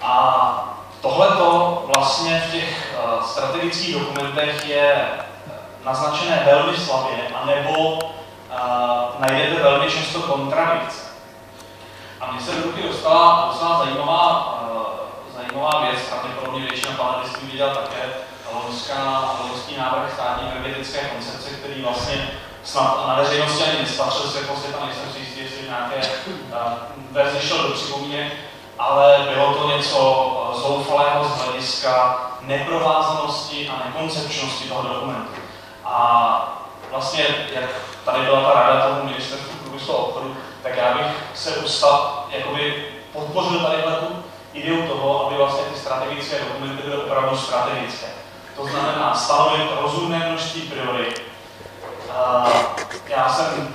A tohleto vlastně v těch strategických dokumentech je naznačené velmi slabě, anebo najdete velmi často kontradikce. A mně se do ruky dostala zajímavá věc, pravděpodobně většina panelistů viděla také loňský návrh státní energetické koncepce, který vlastně snad na veřejnosti ani nespatřil světlo světa, nejsem si jistý, jestli nějaké verzi šel do připomínek, ale bylo to něco zoufalého z hlediska neprovázanosti a nekoncepčnosti toho dokumentu. A vlastně, jak tady byla ta rada tomu ministerstvu průmyslu a obchodu, tak já bych se podpořil tady tu ideu toho, aby vlastně ty strategické dokumenty byly opravdu strategické. To znamená stanovit rozumné množství priorit. Já jsem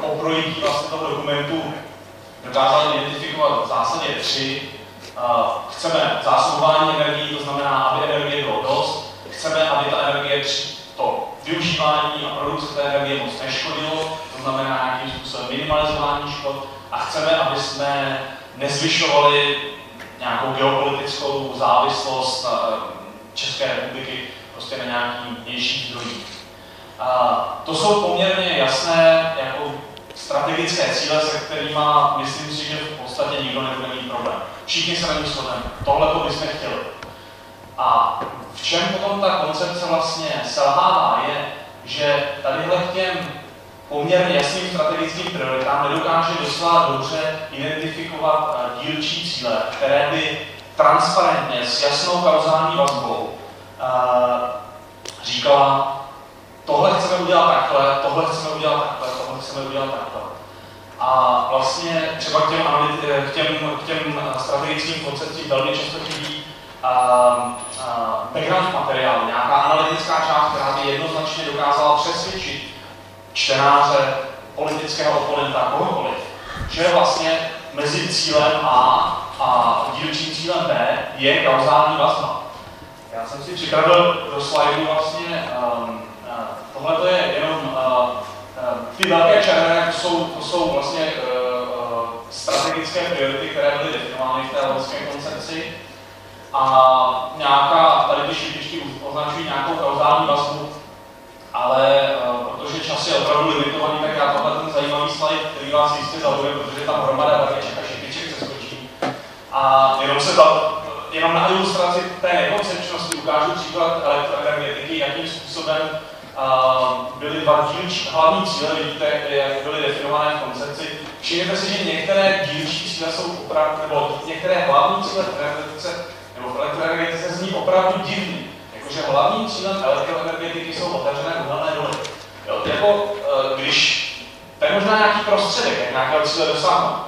po projití vlastně toho dokumentu dokázal identifikovat v zásadě 3. Chceme zásobování energií, to znamená, aby energie bylo dost. Chceme, aby ta energie to využívání a produkce té energie moc neškodilo, to znamená nějakým způsobem minimalizování škod. A chceme, aby jsme nezvyšovali nějakou geopolitickou závislost České republiky prostě na nějakých vnějších zdrojích. To jsou poměrně jasné jako strategické cíle, se kterými myslím si, že v podstatě nikdo nebude mít problém. Všichni se na ní shodneme. Tohle to bychom chtěli. A v čem potom ta koncepce vlastně selhává, je, že tadyhle k těm poměrně jasným strategickým prioritám nedokáže docela dobře identifikovat dílčí cíle, které by transparentně s jasnou kauzální vazbou říkala, tohle chceme udělat takhle, tohle chceme udělat takhle, tohle chceme udělat takhle. A vlastně třeba k těm strategickým koncepcím velmi často chybí background materiálu, nějaká analytická část, která by jednoznačně dokázala přesvědčit čtenáře, politického oponenta, kohokoliv, že vlastně mezi cílem a dílčím cílem B je kauzální vazba. Já jsem si připravil do slajdu vlastně, tohle je jenom ty velké červené, to jsou vlastně strategické priority, které byly definovány v té loňské koncepci. A tady ty šípičky označují nějakou kauzální vazbu, ale protože čas je opravdu limitovaný, tak já tohle ten zajímavý slide, který vás jistě zaujme, protože tam hromada barviček a šípiček přeskočí. A jenom na ilustraci té nekoncepčnosti ukážu příklad elektroenergetiky, jakým způsobem byly dva dílčí hlavní cíle, vidíte, jak byly definované v koncepci. Všimněte si, že některé dílčí cíle jsou opravdu, nebo některé hlavní cíle v energetice nebo v elektroenergetice zní opravdu divný. Jakože hlavním cílem elektroenergetiky jsou otevřené uhelné doly. Když to je možná nějaký prostředek, jak nějakého cíle dosáhnout,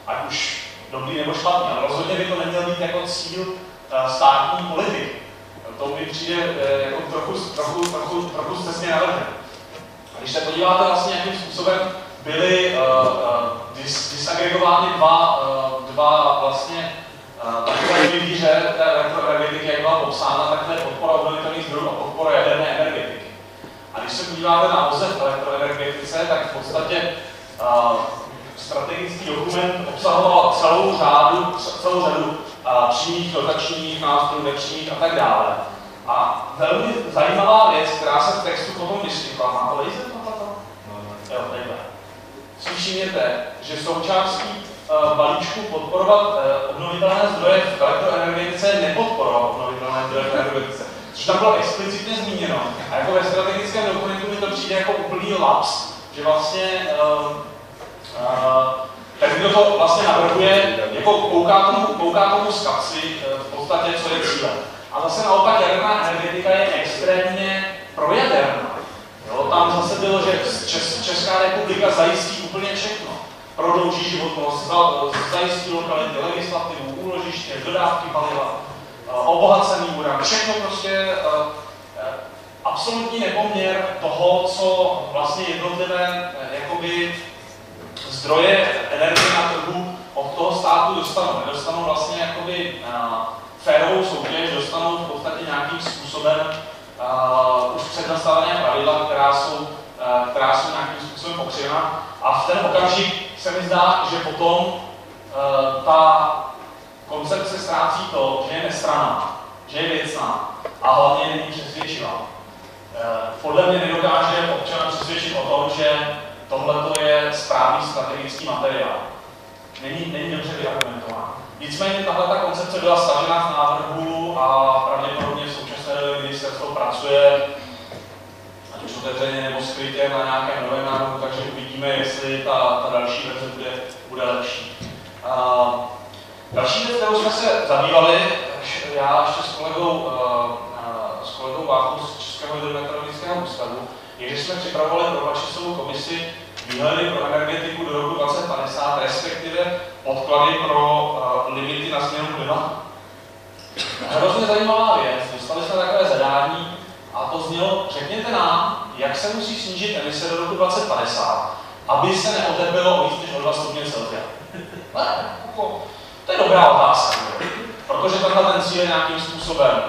ať už dobrý nebo špatný, ale rozhodně by to neměl být jako cíl státní politiky. To mi přijde jako trochu zcestně navržené. A když se podíváte vlastně, jakým způsobem byly disagregovány dva vlastně takové pilíře té elektroenergetiky, jak byla popsána, tak to je podpora obnovitelných zdrojů a podpora jaderné energetiky. A když se podíváte na OZE v elektroenergetice, tak v podstatě strategický dokument obsahoval celou řadu přímých, dotačních nástrojů, nepřímých a tak dále. A velmi zajímavá věc, která se v textu potom vyskytla, má to laser tohleto? Jo, takhle. Si všimněte, že součástí balíčku podporovat obnovitelné zdroje v elektroenergetice je nepodporovat obnovitelné zdroje v energetice. Což tam bylo explicitně zmíněno. A jako ve strategickém dokumentu mi to přijde jako úplný laps, že vlastně ten ten, kdo to vlastně navrhuje, jako kouká tomu z kapsy v podstatě, co je cílem. A zase naopak jaderná energetika je extrémně projaderná. Jo, tam zase bylo, že Česká republika zajistí úplně všechno. Prodlouží životnost, zajistí lokality, legislativu, úložiště, dodávky paliva, obohacený uran, všechno prostě absolutní nepoměr toho, co vlastně jednotlivé jakoby zdroje energie na trhu od toho státu dostanou. Nedostanou vlastně jakoby férovou soutěž, dostanou v podstatě nějakým způsobem už přednastavené pravidla, která jsou nějakým způsobem pokřivena. A v ten okamžik se mi zdá, že potom ta koncepce ztrácí to, že je nestranná, že je věcná a hlavně není přesvědčivá. Podle mě nedokáže občana přesvědčit o tom, že tohle je správný strategický materiál. Není dobře vyargumentován. Nicméně tahle ta koncepce byla stažena v návrhu a pravděpodobně v současné době ministerstvo pracuje, ať už otevřeně nebo skrytě, na nějakém novém návrhu, takže uvidíme, jestli ta další verze bude lepší. Další věc, kterou jsme se zabývali, já ještě s kolegou Váchou z Českého hydrometeorologického ústavu, je, že jsme připravovali pro Vačesovou komisi výhledy pro energetiku do roku 2050, respektive podklady pro limity na změnu klimatu. Hrozně zajímavá věc, dostali jsme takové zadání a to znělo, řekněte nám, jak se musí snížit emise do roku 2050, aby se neotepilo o víc než o 2 stupně Celsia. To je dobrá otázka, protože tenhle ten cíl je nějakým způsobem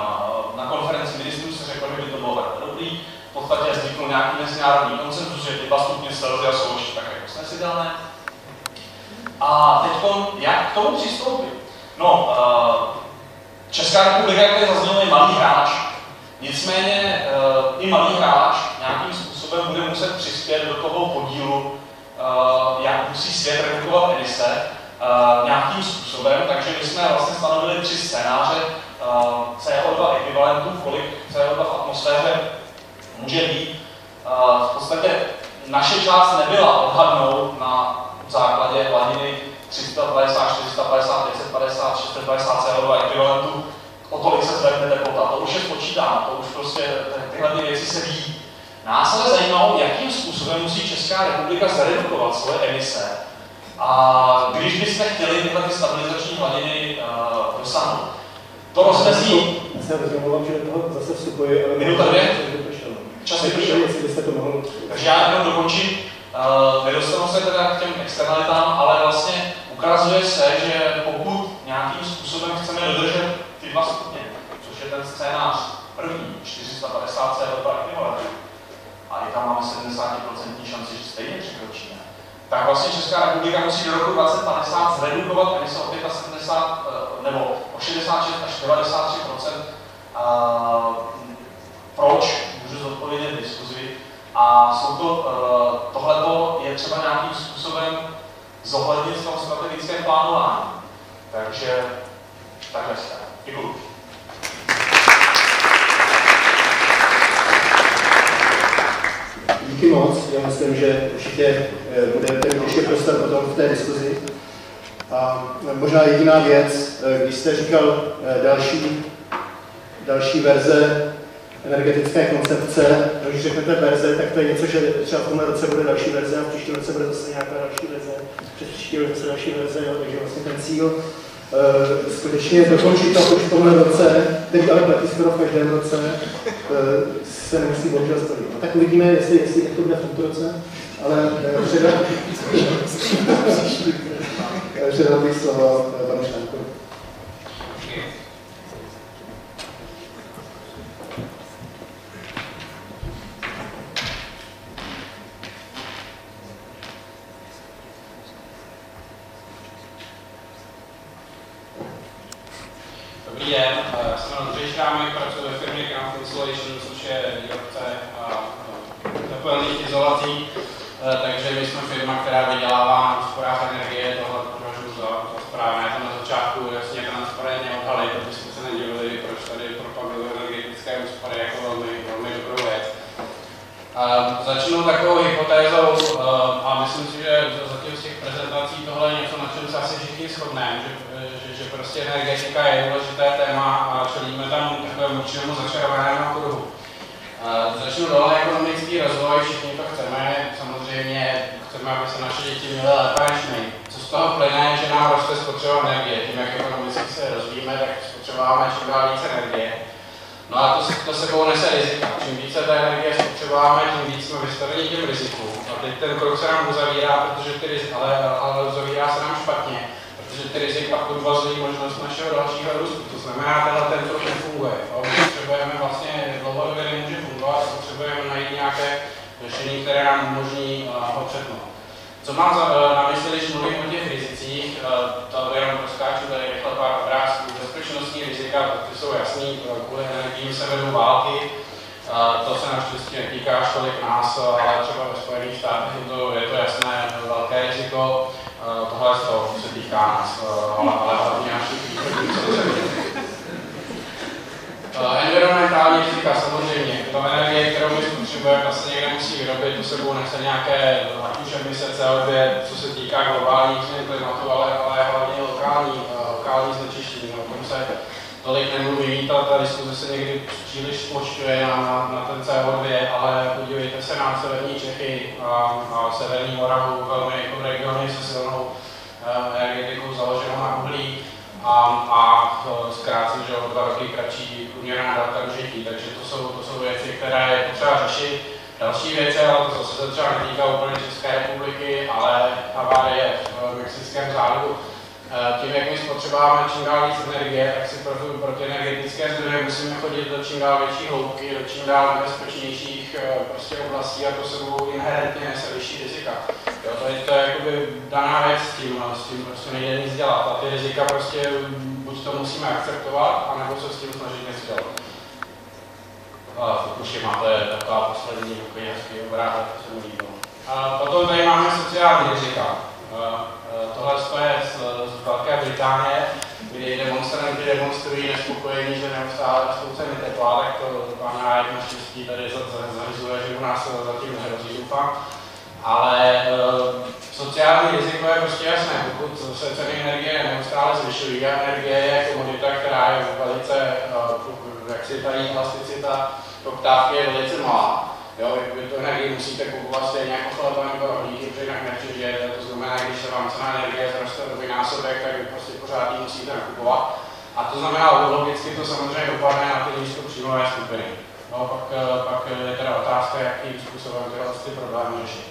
na konferenci ministrů se řeklo, že by to bylo takhle dobrý. V podstatě vznikl nějaký mezinárodní konsenzus, že ty 2 stupně Celsia jsou ještě tak jako snesitelné. A teď jak k tomu přistoupit? No, Česká republika, jak tady zaznělo, je malý hráč. Nicméně i malý hráč nějakým způsobem bude muset přispět do toho podílu, jak musí svět redukovat emise nějakým způsobem, takže my jsme vlastně stanovili 3 scénáře CO2 ekvivalentů, kolik CO2 v atmosféře může být. V podstatě naše část nebyla odhadnout na základě hladiny 350, 450, 550, 650 CO2 ekvivalentů, o tolik se zvedne teplota. To už je spočítáno, to už prostě tyhle věci se ví. Nás ale zajímalo, jakým způsobem musí Česká republika zredukovat svoje emise, a když bychom chtěli tyhle ty stabilizační hladiny dosáhnout. To rozmezí... Já se rozumím, že do toho zase vstupuji, ale... Minuta 2? Čas vypršel. Jestli byste to mohl... Takže já jenom dokončím. Nedostanu se teda k těm externalitám, ale vlastně ukazuje se, že pokud nějakým způsobem chceme dodržet ty 2 stupně, což je ten scénář první, 450 CO2 ekvivalentů, a i tam máme 70% šanci, že stejně překročíme, tak vlastně Česká republika musí do roku 2050 zredukovat emise o 75 nebo o 66 až 93%. Proč? Můžu zodpovědět v diskuzi. A tohleto je třeba nějakým způsobem zohlednit v tom strategickém plánování. Takže takhle se. Děkuju. Díky moc, já myslím, že určitě budete mít ještě prostor potom v té diskuzi. A možná jediná věc, když jste říkal další verze energetické koncepce, když řeknete verze, tak to je něco, že třeba v tomhle roce bude další verze a v příštím roce bude zase nějaká další verze, přes příští roce další verze, jo, takže vlastně ten cíl skutečně dokončit to už v tomhle roce, teď ale platí skoro v každém roce, se nemusí bohužel splnit. No, tak uvidíme, jestli jak to bude v tomto roce, ale předal bych slovo panu Šánkovi. Dobrý den, já jsem Ondřej Šrámek, pracuji ve firmě Craft Insulation, což je výrobce tepelných izolací. Takže my jsme firma, která vydělává na úsporách energie, tohle považuji za správné. Já to na začátku jasně transparentně odhalit, aby jsme se nedivili, proč tady propagují energetické úspory jako velmi dobrou věc. Začnu takovou hypotézou a myslím si, že zatím z těch prezentací tohle je něco, na asi všichni shodneme, že prostě energetika je důležité téma a čelíme tam takovému určitému začarovanému kruhu. Začnu dole ekonomický rozvoj, všichni to chceme, samozřejmě chceme, aby se naše děti měly lépe než my. Co z toho plyne, že nám roste spotřeba energie, tím jak ekonomicky se rozvíjíme, tak spotřebováme čím dál více energie. No a to sebou nese rizika. Čím více té energie spotřebováme, tím víc jsme vystaveni těm rizikům. A teď ten kruh se nám uzavírá, protože ty rizika, ale uzavírá se nám špatně, protože ty rizika podvazují možnost našeho dalšího růstu. To znamená, tenhle ten kruh nefunguje. My potřebujeme vlastně dlouhodobě nemůže fungovat, potřebujeme najít nějaké řešení, které nám umožní ho přetnout. Co mám na mysli, když mluvím o těch rizicích, to jenom proskáču tady rychle pár obrázků. Bezpečnostní rizika, ty jsou jasný, kvůli energiím se vedou války, to se naštěstí netýká až tolik nás, ale třeba ve Spojených státech je to jasné, velké riziko, tohle se týká nás, ale hlavně našich východních sousedů. Environmentální rizika samozřejmě. Ta energie, kterou my spotřebujeme, vlastně někde musí vyrobit, to sebou nese nějaké ať už emise CO2, co se týká globálních změn klimatu, ale hlavně lokální znečištění. O tom se tolik nemluví, ta diskuze se někdy příliš splošťuje na ten CO2, ale podívejte se na severní Čechy a severní Moravu, velmi jako regiony se silnou energetikou založenou na uhlí. A zkrátit, že o 2 roky kratší průměrná délka dožití. Takže to jsou věci, které je potřeba řešit. Další věci, ale to zase se třeba netýká úplně České republiky, ale havárie v Mexickém zálivu. Tím, jak my spotřebováme čím dál víc energie, tak si pro ty energetické zdroje musíme chodit do čím dál větší hloubky, do čím dál nebezpečnějších prostě oblastí a to sebou inherentně nese vyšší rizika. Jo, to je jakoby daná věc, s tím prostě nejde nic dělat a ty rizika prostě buď to musíme akceptovat, anebo se s tím snažit něco dělat. Pokud je máte taková poslední úplně hezký obrázek, to se mi líbilo. Potom tady máme sociální rizika. Tohle je z Velké Británie, kdy demonstranti demonstrují nespokojení, že neustále rostou ceny tepla, tak to pan Hájek naštěstí tady zařizuje, že u nás zatím nehrozí doufám. Ale sociální riziko je prostě jasné, pokud se ceny energie neustále zvyšují a energie je komodita, která je velice, jak si tady elasticita poptávky je velice malá. Jo, vy tu energii musíte kupovat stejně jako chleba nebo rohlíky, protože jinak nepřežijete. To znamená, když se vám cena energie zroste do dvojnásobek, tak vy prostě pořád ji musíte nakupovat. A to znamená, logicky to samozřejmě dopadne na ty nízkopříjmové skupiny. No, pak je teda otázka, jakým způsobem ty problémy řešit.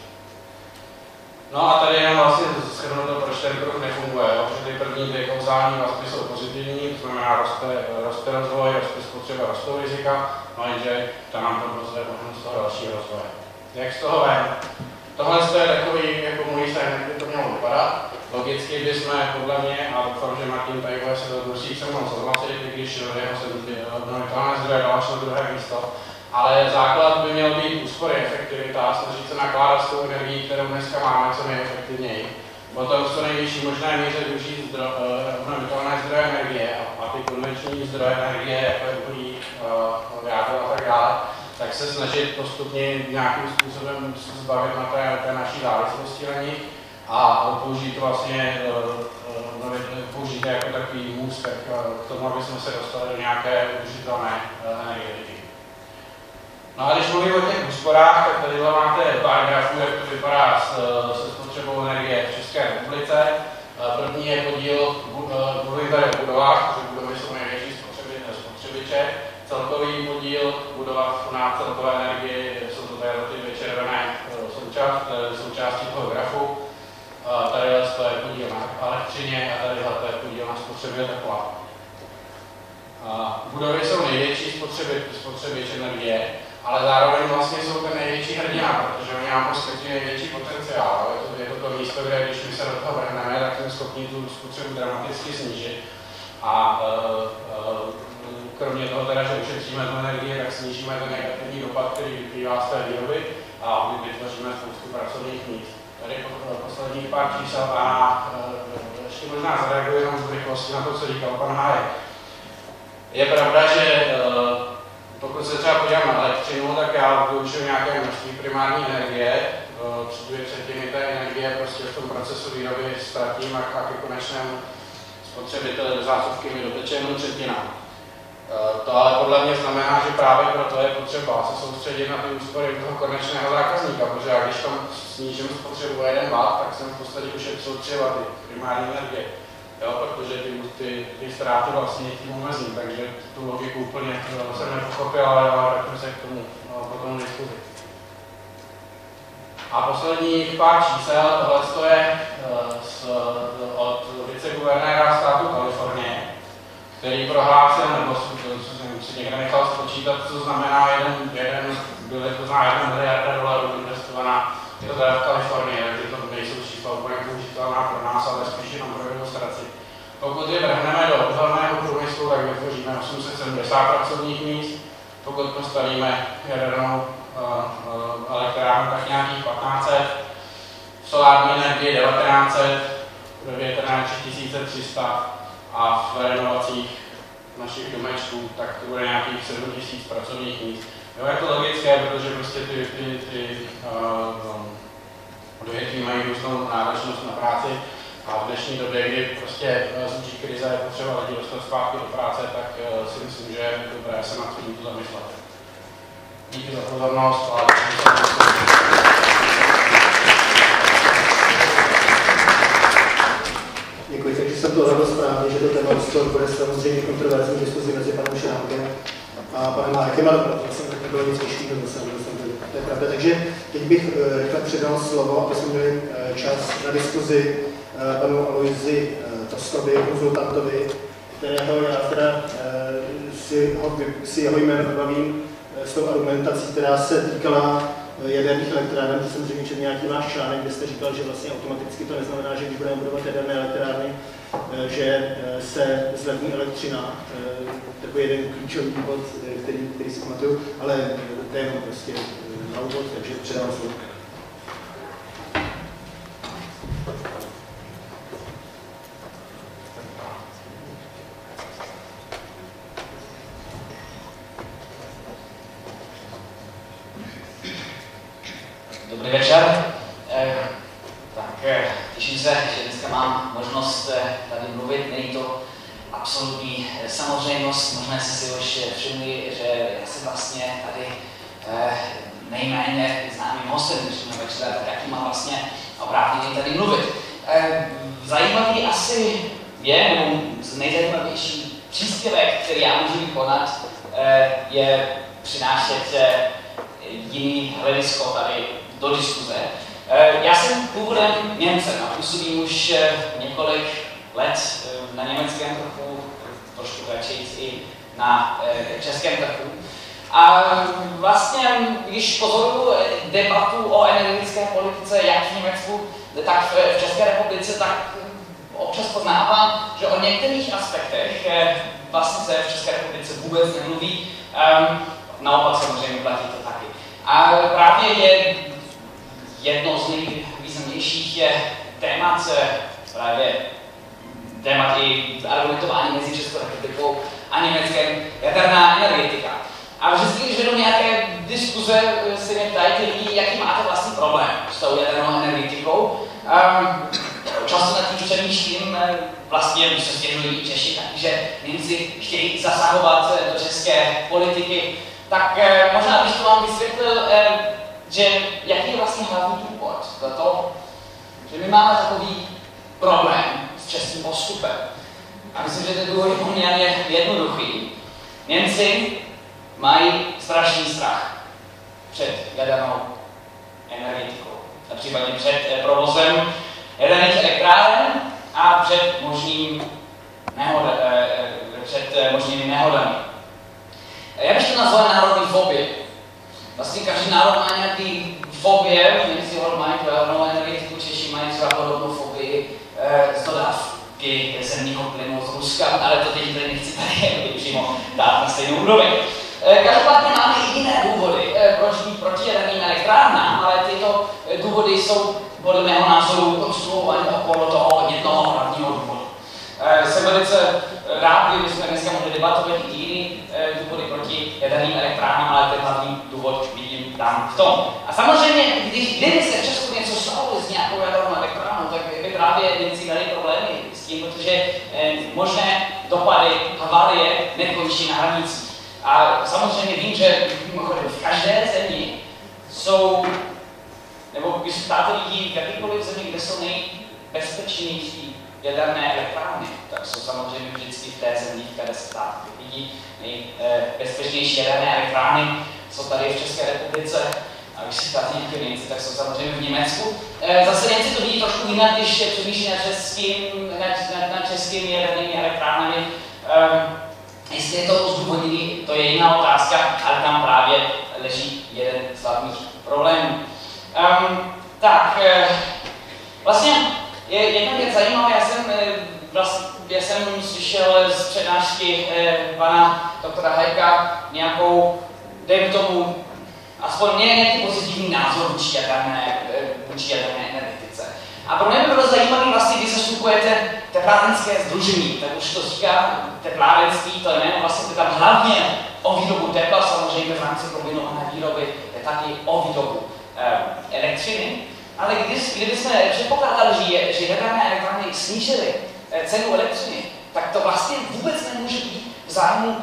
No a tady jenom vlastně shrnuto, proč ten kruh nefunguje, jo? Protože ty první 2 kauzální vazby jsou pozitivní, to znamená roste rozvoj, roste spotřeba, rostou rizika, no jenže ta nám to prostě možnost toho dalšího rozvoje. Jak z toho ven? Tohle je takový, jako můj sen, jak by to mělo vypadat. Logicky bychom podle mě, a doufám, že Martin tady se to musí se mnou souhlasit, když jeho se obnovitelné zdroje dal na druhé místo. Ale základ by měl být úspory, efektivita, snažit se nakládat s tou energií, kterou dneska máme co nejefektivněji. Potom v co nejvyšší možné míře využít obnovitelné zdroje energie a ty konvenční zdroje energie, jako je uhlí, jádro a tak dále, tak se snažit postupně nějakým způsobem zbavit na té naší závislosti na nich a použít vlastně použít jako takový můstek k tomu, aby jsme se dostali do nějaké udržitelné energetiky. No a když mluvím o těch úsporách, tak tady máte pár grafů, jak to vypadá se spotřebou energie v České republice. První je podíl mluvím tady o budovách, protože budovy jsou největší spotřebiče. Celkový podíl budov na celkové energii jsou to tady ty 2 červené součástí toho grafu. Tady je podíl na elektřině a tady je podíl na spotřebě tepla. Budovy jsou největší spotřebič energie, ale zároveň vlastně jsou ten největší hrdina, protože oni nám poskytují největší potenciál. Je to místo, kde když my se do toho vrhneme, tak jsme schopni tu spotřebu dramaticky snížit. A kromě toho teda, že ušetříme tu energii, tak snížíme ten negativní dopad, který vyplývá z té výroby a vytvoříme spoustu pracovních míst. Tady posledních pár čísel a ještě možná zareaguji jenom v rychlosti na to, co říkal pan Hájek. Je pravda, že pokud se třeba podívám na elektřinu, tak já využiju nějaké množství primární energie, dvě třetiny té energie prostě v tom procesu výroby ztratím a ke konečnému spotřebiteli do zásobky mi doteče jenom třetina. To ale podle mě znamená, že právě proto je potřeba se soustředit na ty úspory toho konečného zákazníka, protože já když tam snížím spotřebu 1 W, tak jsem v podstatě ušetřil 3 W primární energie. Jo, protože ty ztráty vlastně tím omezím, takže tu logiku úplně jsem nepochopil, ale vrátím se k tomu potom diskuzi. A posledních pár čísel, tohle je od viceguvernéra státu Kalifornie, který prohlásil, nebo si někde nechal spočítat, co znamená $1 miliarda investovaná, je to teda v Kalifornii, takže to nejsou čísla úplně použitelná pro nás, ale spíš jenom pro ilustraci. Pokud je vrhneme do uhelného průmyslu, tak vytvoříme 870 pracovních míst, pokud postavíme jadernou elektrárnu, tak nějakých 1500, solární energie 1900, větrné 3300 a v renovacích našich domečků, tak to bude nějakých 7000 pracovních míst. Jo, je to logické, protože prostě ty odvětví mají různou náročnost na práci a v dnešní době, kdy prostě zúží krize, je potřeba lidi dostat zpátky do práce, tak si myslím, že je dobré se nad tím zamyslet. Díky za pozornost. Děkuji, takže jsem to hledal správně, že to téma bude samozřejmě kontroverzní diskuzi mezi panem Šrámkem a panem Márkem, ale já jsem tak nebyl nic těžký, to je pravda. Takže teď bych rychle předal slovo, aby jsme měli čas na diskuzi panu Aloisi Tostovi, konzultantovi, kterého já teda si jeho jméno vybavím s tou argumentací, která se týkala jaderných elektráren, že jsem četl nějaký váš článek, kde jste říkal, že vlastně automaticky to neznamená, že když budeme budovat jaderné elektrárny, že se zlevní elektřina, takový jeden klíčový bod, který si pamatuju, ale to je jenom prostě na úvod, takže předám slovo. Dobrý večer. Těším se, že dneska mám možnost tady mluvit. Není to absolutní samozřejmost. Možná jste si už všimli, že já jsem vlastně tady nejméně známým hostem dnešního večera, tak jaký mám vlastně oprávnění tady mluvit. Zajímavý asi je, nebo nejzajímavější příspěvek, který já můžu vykonat, je přinášet jiný hledisko tady do diskuze. Já jsem původem Němcem a působím už několik let na německém trhu, trošku radši i na českém trhu. A vlastně, když pozoruju debatu o energetické politice jak v Německu, tak v České republice, tak občas poznávám, že o některých aspektech vlastně se v České republice vůbec nemluví. Naopak samozřejmě platí to taky. A právě je jedno z nejvýznamnějších témat i argumentování mezi Českou republikou a Německem jaderná energetika. A vždycky, když vedu nějaké diskuze, se mě ptají lidi, jaký máte vlastní problém s tou jadernou energetikou. Často nad tím přemýšlím, vlastně když se stěžují Češi, takže Němci chtějí zasahovat do české politiky. Tak možná bych to vám vysvětlil, že jaký je vlastně hlavní důvod za to, že my máme takový problém s českým postupem. A myslím, že ten důvod je poměrně jednoduchý. Němci mají strašný strach před jadernou energetikou, například před provozem jaderných elektráren a před možnými nehodami. Já bych to nazval národní fobie. Vlastně každý národ má nějaký fobie, Němci mají jadernou energetiku, Češi mají třeba podobnou fobii z dodávky zemního plynu z Ruska, ale to teď nechci tady přímo dát na stejnou úroveň. Každopádně máme i jiné důvody, proč být proti jaderným elektrárnám, ale tyto důvody jsou podle mého názoru konstruovány okolo toho jednoho hlavního důvodu. Jsem velice rád, když jsme dneska mohli debatovat i jiný důvody proti jaderným elektrárnám, ale ten hlavní důvod vidím tam v tom. A Samozřejmě, kdyby se v Česku něco stalo s nějakou jadernou elektrárnou, tak by právě Němci měli problémy s tím, protože možné dopady havárie nekončí na hranicích. A samozřejmě vím, že v každé zemi jsou, nebo když se ptáte lidí v jakýkoliv zemi, kde jsou nejbezpečnější jaderné elektrárny, tak jsou samozřejmě vždycky v té zemi, které se ptáte lidí. Nejbezpečnější jaderné elektrárny jsou tady v České republice, a když si ptáte nějaké Němci, tak jsou samozřejmě v Německu. Zase Němci to vidí trošku jinak, když přemýšlí nad českými jadernými elektrárnami. Jestli je to zdůvodnění, to je jiná otázka, ale tam právě leží jeden z hlavních problémů. Vlastně jedna věc zajímavá, já jsem slyšel z přednášky pana doktora Hajka nějakou, dejme tomu, aspoň nějaký pozitivní názor vůči jaderné energetice. A pro mě by bylo zajímavé, vlastně, když zastupujete teplárenské sdružení, tak už to říká teplárenství, to je jméno vlastně tam hlavně o výrobu tepla, samozřejmě v rámci kombinované výroby je taky o výrobu elektřiny. Ale kdyby jsme předpokládali, že jaderné elektrárny snížily cenu elektřiny, tak to vlastně vůbec nemůže být v zájmu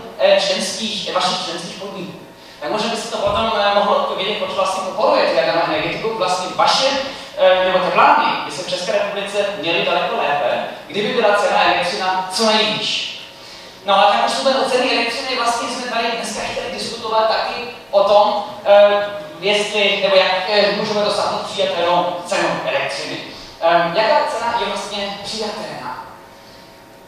vašich členských podniků. Tak možná byste to potom mohlo odpovědět, proč vlastně podporujete jadernou energetiku. Vlastně vaše nebo teplárny by se v České republice měly daleko lépe, kdyby byla cena elektřina co nejvíc. No a tak už jsme o ceny elektřiny, vlastně jsme tady dneska chtěli diskutovat taky o tom, jestli, nebo jak můžeme dosáhnout přijatelnou cenu elektřiny. Jaká cena je vlastně přijatelná?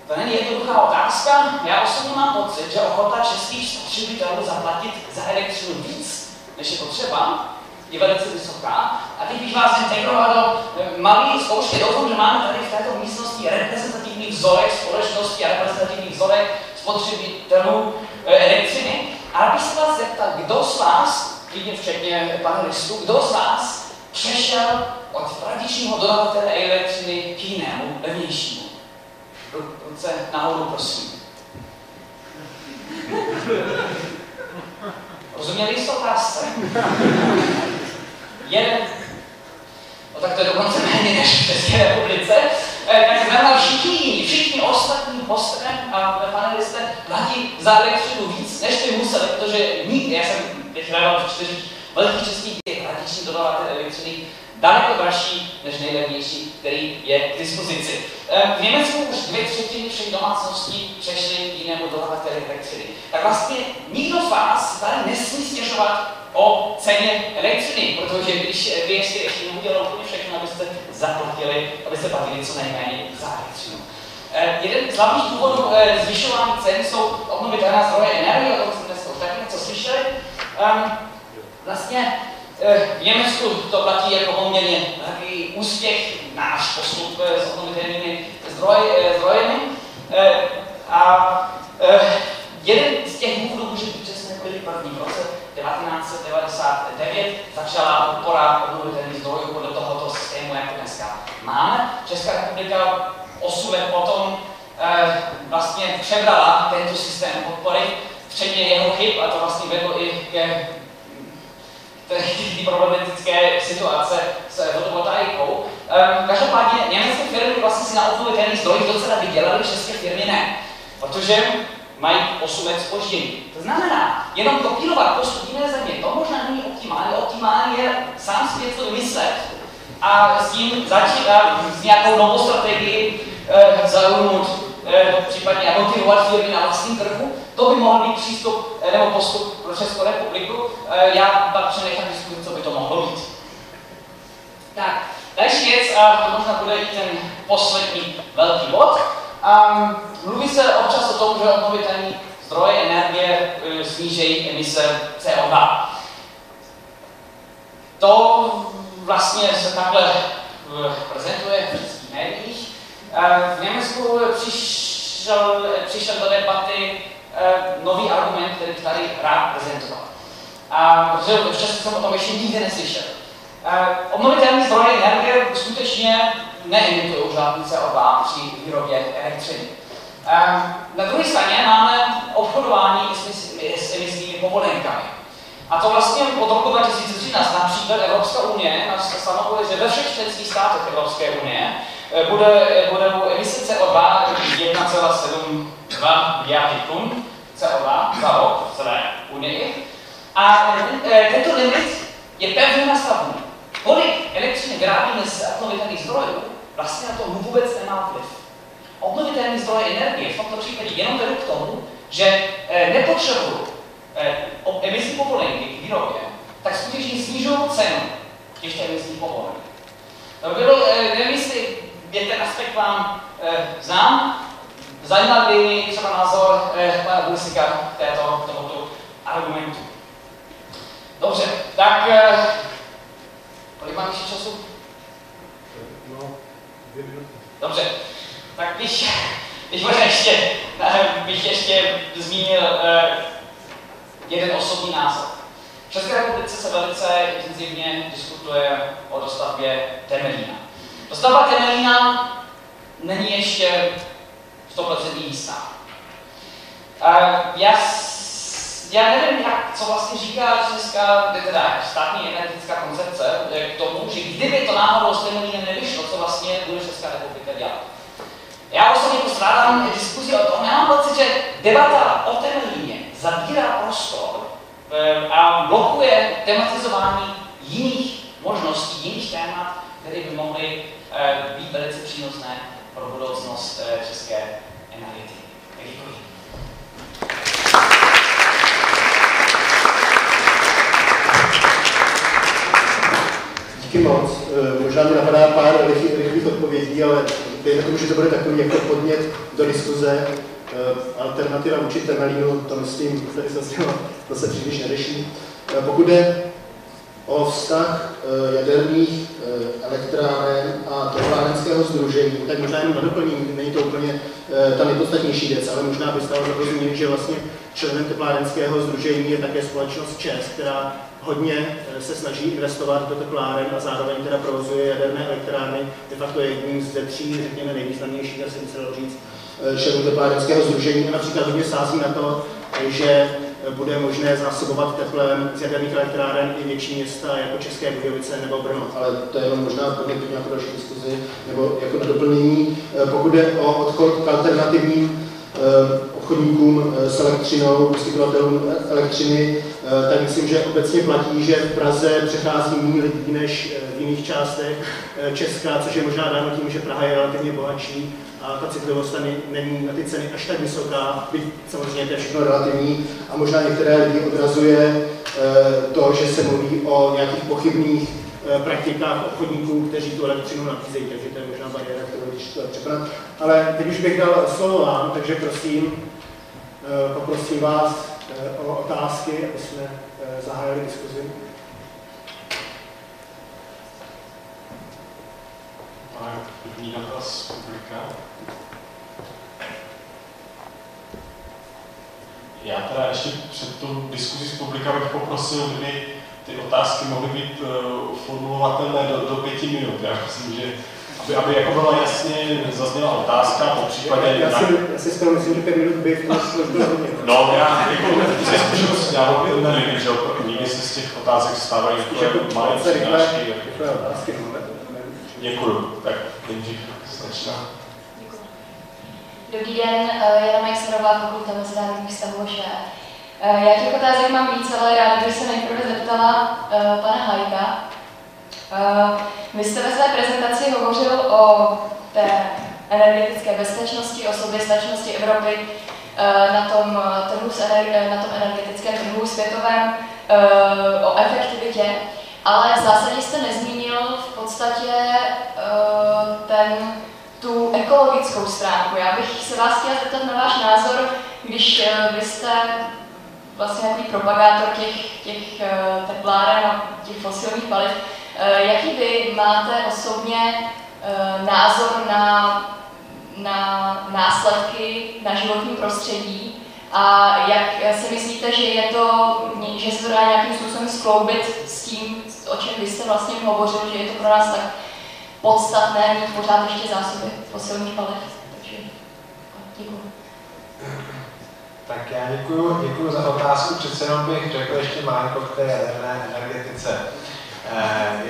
To není jednoduchá otázka. Já osobně mám pocit, že ochota českých spotřebitelů zaplatit za elektřinu víc, než je potřeba, je velice vysoká. A teď bych vás integroval do malé zkoušky. Doufám, že máme tady v této místnosti reprezentativní vzorek společnosti a reprezentativní vzorek spotřebitelů elektřiny. A bych se vás zeptal, kdo z vás, klidně včetně panelistů, kdo z vás přešel od tradičního dodavatele elektřiny k jinému, levnějšímu? Ruce nahoru, prosím. Rozuměli jste otázce? Jeden. No tak to je dokonce méně než v České republice. Tak znamená všichni ostatní hosté a panelisté platí za elektřinu víc, než by museli, protože nikdy, já jsem teď hledal v 4 velkých českých tradičních dodavatel elektřiny, daleko dražší než nejlevnější, který je k dispozici. V Německu už 2/3 všech domácností přešly k jinému dodavateli elektřiny. Tak vlastně nikdo z vás tady nesmí stěžovat o ceně elektřiny, protože když vy ještě neudělali úplně všechno, abyste zaplatili, abyste platili co nejméně za elektřinu. Jeden z hlavních důvodů zvyšování cen jsou obnovitelné zdroje energie, o tom jsme dneska už taky něco slyšeli. Vlastně v Německu to platí jako poměrně velký úspěch, náš postup s obnovitelnými zdrojemi. Jeden z těch důvodů může být, že jsme byli první v roce 1999, začala podpora obnovitelných zdrojů podle tohoto systému, jak to dneska máme. Česká republika 8 let potom vlastně přebrala tento systém podpory, včetně jeho chyb, a to vlastně vedlo i ke problematické situace s fotovoltaikou. Každopádně německé firmy vlastně si na obnovitelných zdrojích docela vydělaly, české firmy ne, protože mají 8 let zpoždění. To znamená, jenom kopírovat postup jiné země, to možná není optimální. Optimální je sám si něco vymyslet a s tím začít s nějakou novou strategii zaujmout, případně motivovat firmy na vlastním trhu. To by mohl být přístup nebo postup pro Českou republiku. Já pak přenechám diskuzi, co by to mohlo být. Tak, další věc, a to možná bude i ten poslední velký bod. Mluví se občas o tom, že obnovitelné zdroje energie sníží emise CO2. To vlastně se takhle prezentuje v českých médiích. V Německu přišel do debaty nový argument, který tady rád prezentoval. Protože v Česku jsem o tom ještě nikdy neslyšel. Obnovitelné zdroje energie skutečně neemitují žádný CO2 při výrobě elektřiny. Na druhé straně máme obchodování s emisními povolenkami. A to vlastně od roku 2013 například Evropská unie stanovuje, že ve všech členských státech Evropské unie budou emise CO2 1,72 miliardy tun CO2 za rok v celé unii. A tento limit je pevně nastavený. Kolik elektřiny vyrábíme z obnovitelných zdrojů, vlastně na to vůbec nemá vliv. Obnovitelné zdroje energie v tomto případě jenom vedou k tomu, že nepotřebují emisní povolenky k výrobě, tak skutečně snižují cenu těchto emisních povolenek. Nevím, jestli je ten aspekt vám znám. Zajímal by mě třeba názor pana Bursika k tomuto argumentu. Dobře, tak kolik mám ještě času? No, 2 minuty. Dobře, tak bych ještě zmínil jeden osobní názor. V České republice se velice intenzivně diskutuje o dostavbě Temelína. Dostavba Temelína není ještě 100% jistá. Já nevím, co vlastně říká státní energetická koncepce k tomu, že kdyby to náhodou s Temelínem nevyšlo, co vlastně bude Česká republika dělat. Já osobně postrádám diskuzi o tom, já mám pocit, že debata o Temelíně zabírá prostor a blokuje tematizování jiných možností, jiných témat, které by mohly být velice přínosné pro budoucnost české energetiky. Děkuji. Díky moc. Možná mi napadá pár rychlých odpovědí, ale dejme tomu, že to bude takový jako podnět do diskuze. Alternativa vůči Temelínu, to myslím, tady to se příliš neřeší. Pokud jde o vztah jaderných elektráren a teplárenského sdružení, tak možná jenom na doplnění, není to úplně ta nejpodstatnější věc, ale možná by stálo za to zmínit, že vlastně členem teplárenského sdružení je také společnost ČEZ, která hodně se snaží investovat do tepláren a zároveň teda provozuje jaderné elektrárny. De facto je jedním ze 3, řekněme, nejvýznamnějších, asi by se dalo říct, členů teplárenského sdružení a například hodně sází na to, že bude možné zásobovat teplem z jaderných elektráren i větší města jako České Budějovice nebo Brno. Ale to je jenom možná podnět nějakou další diskuzi nebo jako na doplnění. Pokud jde o odchod k alternativním obchodníkům s elektřinou, poskytovatelům elektřiny, tak myslím, že obecně platí, že v Praze přechází méně lidí než v jiných částech Česka, což je možná dáno tím, že Praha je relativně bohatší a ta citlivost není na ty ceny až tak vysoká, byť samozřejmě to je všechno relativní a možná některé lidi odrazuje to, že se mluví o nějakých pochybných praktikách obchodníků, kteří tu elektřinu nabízejí, takže to je možná bariéra, kterou když to překonat. Ale teď už bych dal slovo vám, takže prosím, poprosím vás o otázky, aby jsme zahájili diskuzi. První dotaz publika. Já teda ještě před tou diskuzí s publika bych poprosil, kdyby ty otázky mohly být formulovatelné do 5 minut. Já myslím, že aby jako byla jasně zazněla otázka, po případě... Já si skoro myslím, že 5 minut by v tom bylo hodně. No, já ze zkušenosti já mám ten limit, že někdy se z těch otázek stávají jako malé přednášky. Děkuju. Tak Jindřich začíná. Dobrý den, Jana Majsnerová, Fakulta mezinárodních vztahů ŠE. Já těch otázek mám víc, ale ráda bych se nejprve zeptala pana Hajka. Vy jste ve své prezentaci hovořil o té energetické bezpečnosti, o soběstačnosti Evropy na tom energetickém trhu světovém, o efektivitě, ale v zásadě jste nezmínil v podstatě tu ekologickou stránku. Já bych se vás chtěla zeptat na váš názor, když vy jste vlastně takový propagátor těch tepláren a těch fosilních paliv. Jaký vy máte osobně názor na následky na životní prostředí a jak si myslíte, že se to dá nějakým způsobem skloubit s tím, o čem vy jste vlastně hovořil, že je to pro nás tak podstatné mít pořád ještě zásoby fosilních paliv? Takže děkuji. Tak já děkuju za otázku, přece jenom bych řekl ještě malinko k té jaderné energetice.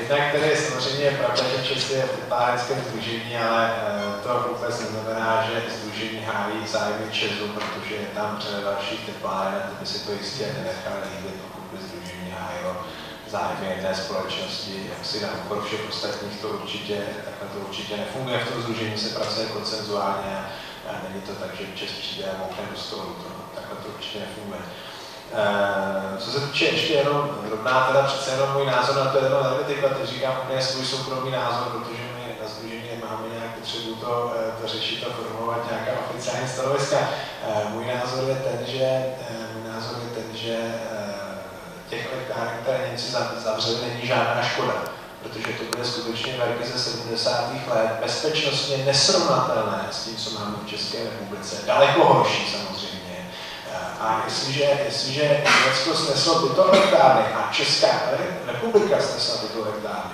Jednak tedy samozřejmě je pravda, že Čes je v teplárenském sdružení, ale to vůbec neznamená, že sdružení hájí zájmy Česu, protože je tam řada dalších tepláren a to by si to jistě nenechali líbit, pokud by sdružení hájilo zájmy jedné společnosti, jak si na úkor všech ostatních, takhle to určitě nefunguje. V tom sdružení se pracuje konsenzuálně a není to tak, že Čes přijde a moukne do stolu, takhle to určitě nefunguje. Co se týče ještě jenom drobná, teda přece jenom můj názor na to jedno energetiku, a teď říkám úplně svůj soukromý názor, protože my na sdružení máme nějak potřebu to řešit a formulovat nějaká oficiální stanoviska. Můj názor je ten, že těch elektráren, které Němci zavřeli, není žádná škoda, protože to bude skutečně verky ze 70. let, bezpečnostně nesrovnatelné s tím, co máme v České republice. Daleko horší samozřejmě. A jestliže Německo sneslo tyto elektrárny a Česká republika snesla tyto elektrárny,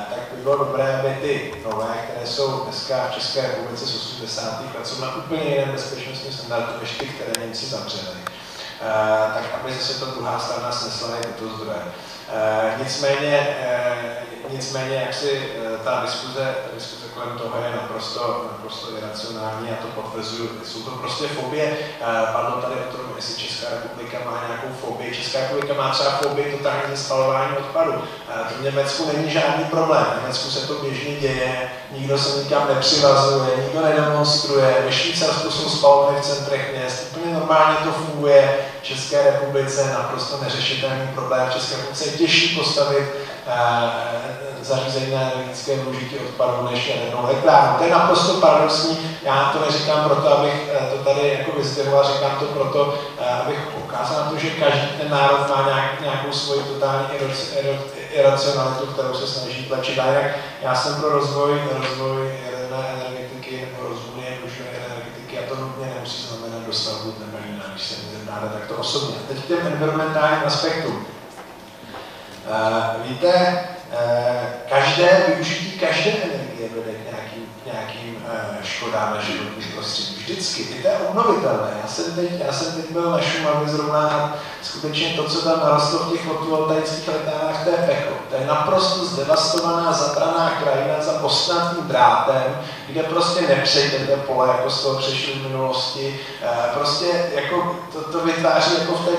tak by bylo dobré, aby ty nové, které jsou dneska v České republice z 80. let, jsou na úplně jiném bezpečnostním standardu, než ty, které Němci zavřeli. Tak aby zase to druhá strana snesla i tyto zdroje. Nicméně jak si ta diskuze kolem toho je naprosto iracionální, já to potvrzuju. Jsou to prostě fobie. Padlo tady o tom, jestli Česká republika má nějakou fobii. Česká republika má třeba fobii totální spalování odpadu. To v Německu není žádný problém. V Německu se to běžně děje, nikdo se nikam nepřivazuje, nikdo nedemonstruje. Ve Švýcarsku jsou spalovny v centrech měst. Úplně normálně to funguje. V České republice naprosto neřešitelný problém. V České republice je těžší postavit zařízení na energetické využití odpadu než jadernou elektrárnu. To je naprosto paradoxní. Já to neříkám proto, abych to tady jako vyzdvihoval, říkám to proto, abych ukázal na to, že každý ten národ má nějakou svoji totální iracionalitu, kterou se snaží tlačit. A já jsem pro rozvoj jaderné energetiky nebo rozumné využívání energetiky a to nutně nemusí znamenat dostavbu Temelína, když se mi zeptáte, tak to osobně. Teď k těm environmentálním aspektům. Víte, využití každé energie vede k nějakým škodám na životní prostředí. Vždycky. I to je obnovitelné. Já jsem teď byl na Šumavě zrovna skutečně to, co tam narostlo v těch fotovoltaických elektrárnách, to je peklo. To je naprosto zdevastovaná, zabraná krajina za ostnatým drátem, kde prostě nepřejdete pole, jako z toho přešli v minulosti. Prostě jako to vytváří jako v té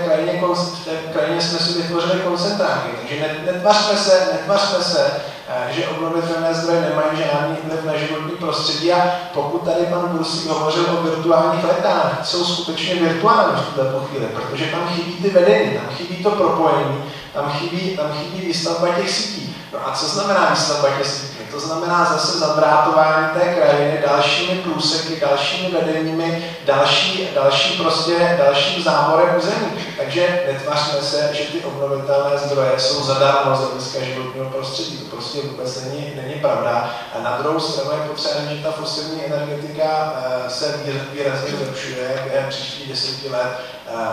krajině jsme si vytvořili koncentráky. Takže netvařme se, že obnovitelné zdroje nemají žádný vliv na životní prostředí a pokud tady pan Bursík hovořil o virtuálních elektrárnách, jsou skutečně virtuální v této chvíli, protože tam chybí ty vedení, tam chybí to propojení, tam chybí výstavba těch sítí. No a co znamená výstavba těch sítí? To znamená zase zadrátování té krajiny dalšími průseky, dalšími vedeními, dalším záborem území. Takže netvařme se, že ty obnovitelné zdroje jsou zadarmo z hlediska životního prostředí. To prostě vůbec není pravda. A na druhou stranu je potřeba, že ta fosilní energetika se výrazně zlepšuje během příštích 10 let.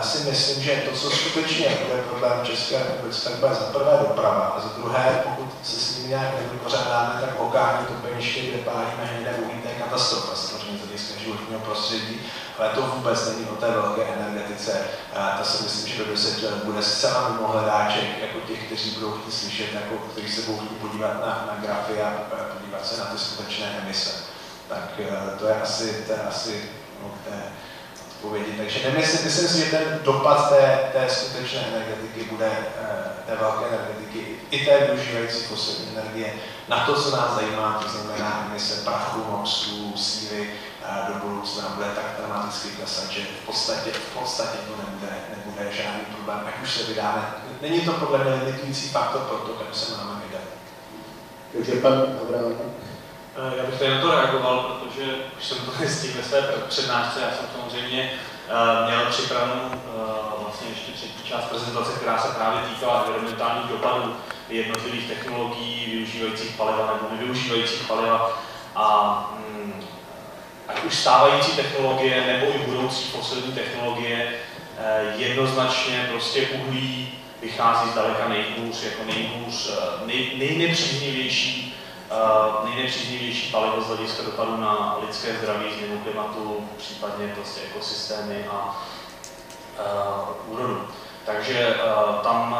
Si myslím, že to, co skutečně bude problém České republice, tak bude za prvé doprava a za druhé, pokud se s ním nějak nevypořádáme, tak lokální topeniště, kde pálíme hnědé uhlí, to je katastrofa samozřejmě z hlediska životního prostředí, ale to vůbec není o té velké energetice. Ta si myslím, že do 10 let bude zcela mimo hledáček, jako těch, kteří budou chtít slyšet, jako kteří se budou chtít podívat na grafy a podívat se na ty skutečné emise. Tak to je asi odpovědi. Takže myslím si, že ten dopad té skutečné energetiky bude, té velké energetiky, i té využívající fosilní energie, na to, co nás zajímá, to znamená emise prachu, NOxů, síry do budoucna, bude tak dramaticky klesat, že v podstatě to nebude žádný problém, ať už se vydáme. Není to podle mě limitující faktor pro to, kam se máme vydat. Takže pan Abraham. Já bych tady na to reagoval, protože už jsem to nestihl ve své přednášce, já jsem samozřejmě měl připravenou vlastně ještě třetí část prezentace, která se právě týkala environmentálních dopadů jednotlivých technologií, využívajících paliva nebo nevyužívajících paliva. A ať už stávající technologie nebo i budoucí fosilní technologie, jednoznačně prostě uhlí vychází zdaleka nejhůř, jako nejnepříznivější nejnepříznivější palivo z hlediska dopadu na lidské zdraví, změnu klimatu, případně prostě ekosystémy a úrodu. Takže tam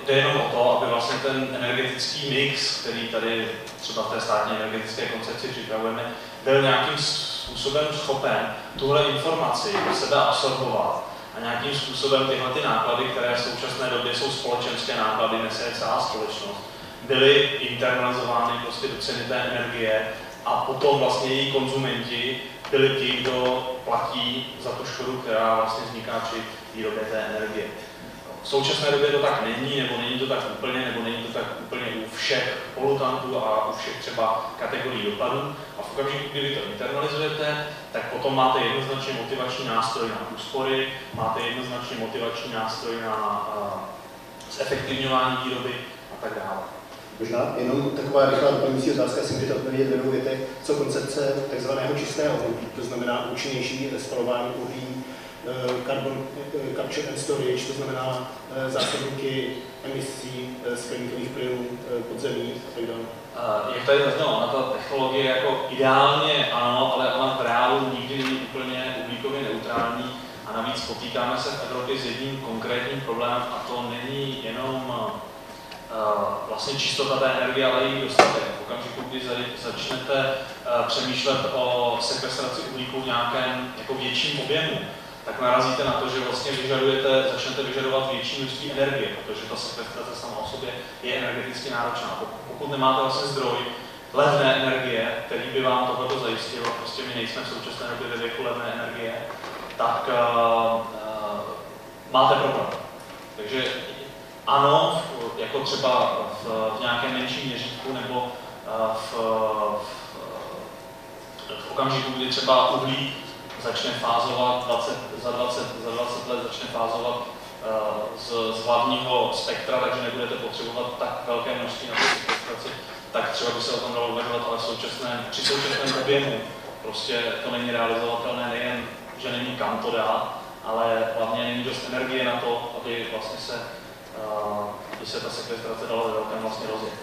jde jenom o to, aby vlastně ten energetický mix, který tady třeba v té státní energetické koncepci připravujeme, byl nějakým způsobem schopen tuhle informaci do sebe absorbovat a nějakým způsobem tyhle ty náklady, které v současné době jsou společenské náklady, nese celá společnost, byly internalizovány prostě do ceny té energie a potom vlastně její konzumenti byli ti, kdo platí za tu škodu, která vlastně vzniká při výrobě té energie. V současné době to tak není, nebo není to tak úplně, nebo není to tak úplně u všech polutantů a u všech třeba kategorií dopadů. A v okamžiku, kdy vy to internalizujete, tak potom máte jednoznačně motivační nástroj na úspory, máte jednoznačně motivační nástroj na zefektivňování výroby a tak dále. Možná jenom taková rychlá doplňující otázka, si můžete odpovědět ve dvou větech, co koncepce takzvaného čistého uhlí, to znamená účinnější spalování uhlí, carbon capture and storage, to znamená zásobníky emisí skleníkových plynů podzemí a tak dále. Jak tady zaznělo, ona ta technologie jako ideálně ano, ale ona v reálu nikdy není úplně uhlíkově neutrální a navíc potýkáme se v Evropě s jedním konkrétním problémem a to není jenom vlastně čistota té energie, ale i dostatek. V okamžiku, kdy začnete přemýšlet o sekvestraci uhlíku v nějakém jako větším objemu, tak narazíte na to, že vlastně začnete vyžadovat větší množství energie, protože ta sekvestrace sama o sobě je energeticky náročná. Pokud nemáte vlastně zdroj levné energie, který by vám tohleto zajistil, prostě my nejsme v současné době ve věku levné energie, tak máte problém. Takže ano, jako třeba v nějakém menším měřítku nebo v okamžiku, kdy třeba uhlí začne fázovat, za 20 let začne fázovat z hlavního spektra, takže nebudete potřebovat tak velké množství na sekvestraci, tak třeba by se o tom dalo uvažovat, ale při současném objemu prostě to není realizovatelné, nejen, že není kam to dát, ale hlavně není dost energie na to, aby vlastně se ta sekvestrace dala ve velkém vlastně rozjet.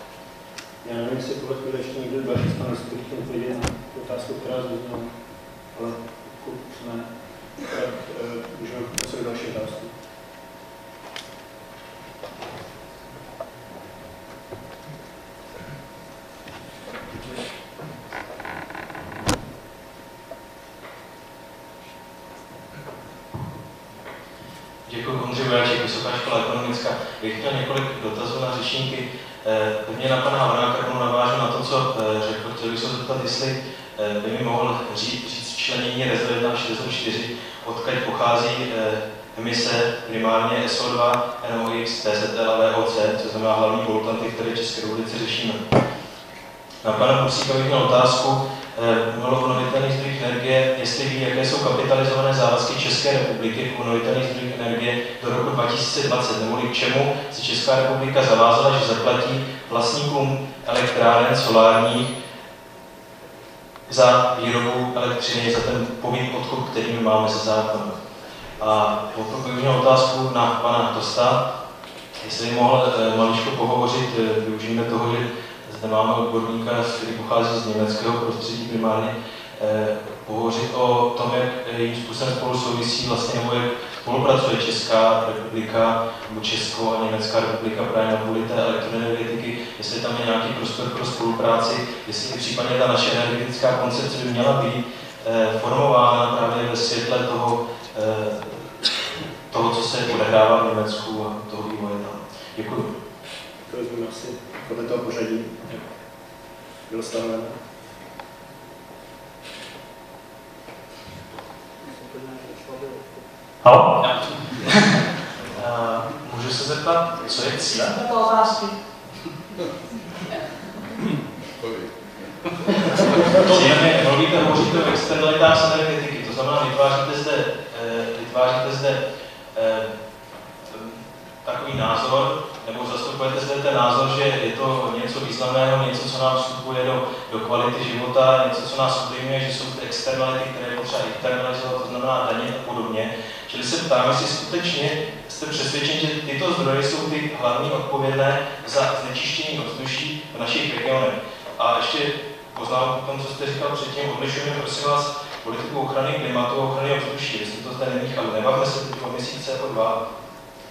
Já nevím, jestli tohle chvíli ještě někdo další z panelistů chtěl odpovědět na otázku, která zazněla, ale pokud ne, tak můžeme posunout další otázku. Děkuji, Ondřej Vojáček, Vysoká škola ekonomická. Bych chtěl několik dotazů na řečníky. Prvně na pana Havráka, komu navážu na to, co řekl. Chtěl bych se zeptat, jestli by mi mohl říct členění rezervy tam 64, odkud pochází emise primárně SO2, NOx, TZL a VOC, co znamená hlavní polutanty, které v České republice řešíme. Na pana Bursíka bych měl otázku, mluvil o obnovitelných zdrojích energie, jestli ví, jaké jsou kapitalizované závazky České republiky v obnovitelných zdrojích energie do roku 2020, nebo k čemu se Česká republika zavázala, že zaplatí vlastníkům elektráren solárních za výrobu elektřiny, za ten povinný odkup, který my máme ze zákona. A potom bych měl otázku na pana Tosta, jestli mohl maličko pohovořit, využijeme toho, že zde máme odborníka, který pochází z německého prostředí primárně, pohovořit o tom, jakým způsobem spolu souvisí vlastně, nebo jak spolupracuje Česká republika, nebo Česko a Německá republika právě na půli té elektroenergetiky, jestli tam je nějaký prostor pro spolupráci, jestli případně ta naše energetická koncepce by měla být formována právě ve světle toho, co se odehrává v Německu a toho vývoje tam. Děkuji. To vezmeme asi podle toho pořadí. Bylo stanovené. Halo? Můžu se zeptat, co je cílem této otázky? Cílem je, hovoříte o externalitách energetiky, to znamená, vytváříte zde takový názor, nebo zastupujete zde ten názor, že je to něco významného, něco, co nám vstupuje do kvality života, něco, co nás ovlivňuje, že jsou ty externality, které je potřeba internalizovat, to znamená daně a podobně. Čili se ptáme, jestli skutečně jste přesvědčeni, že tyto zdroje jsou ty hlavní odpovědné za znečištění ovzduší v našich regionech. A ještě poznámku k tomu, co jste říkal předtím, odlišujeme prosím vás politiku ochrany klimatu a ochrany ovzduší. Vy jste to zde nemíchali. Nebavme se teď o emisích CO2.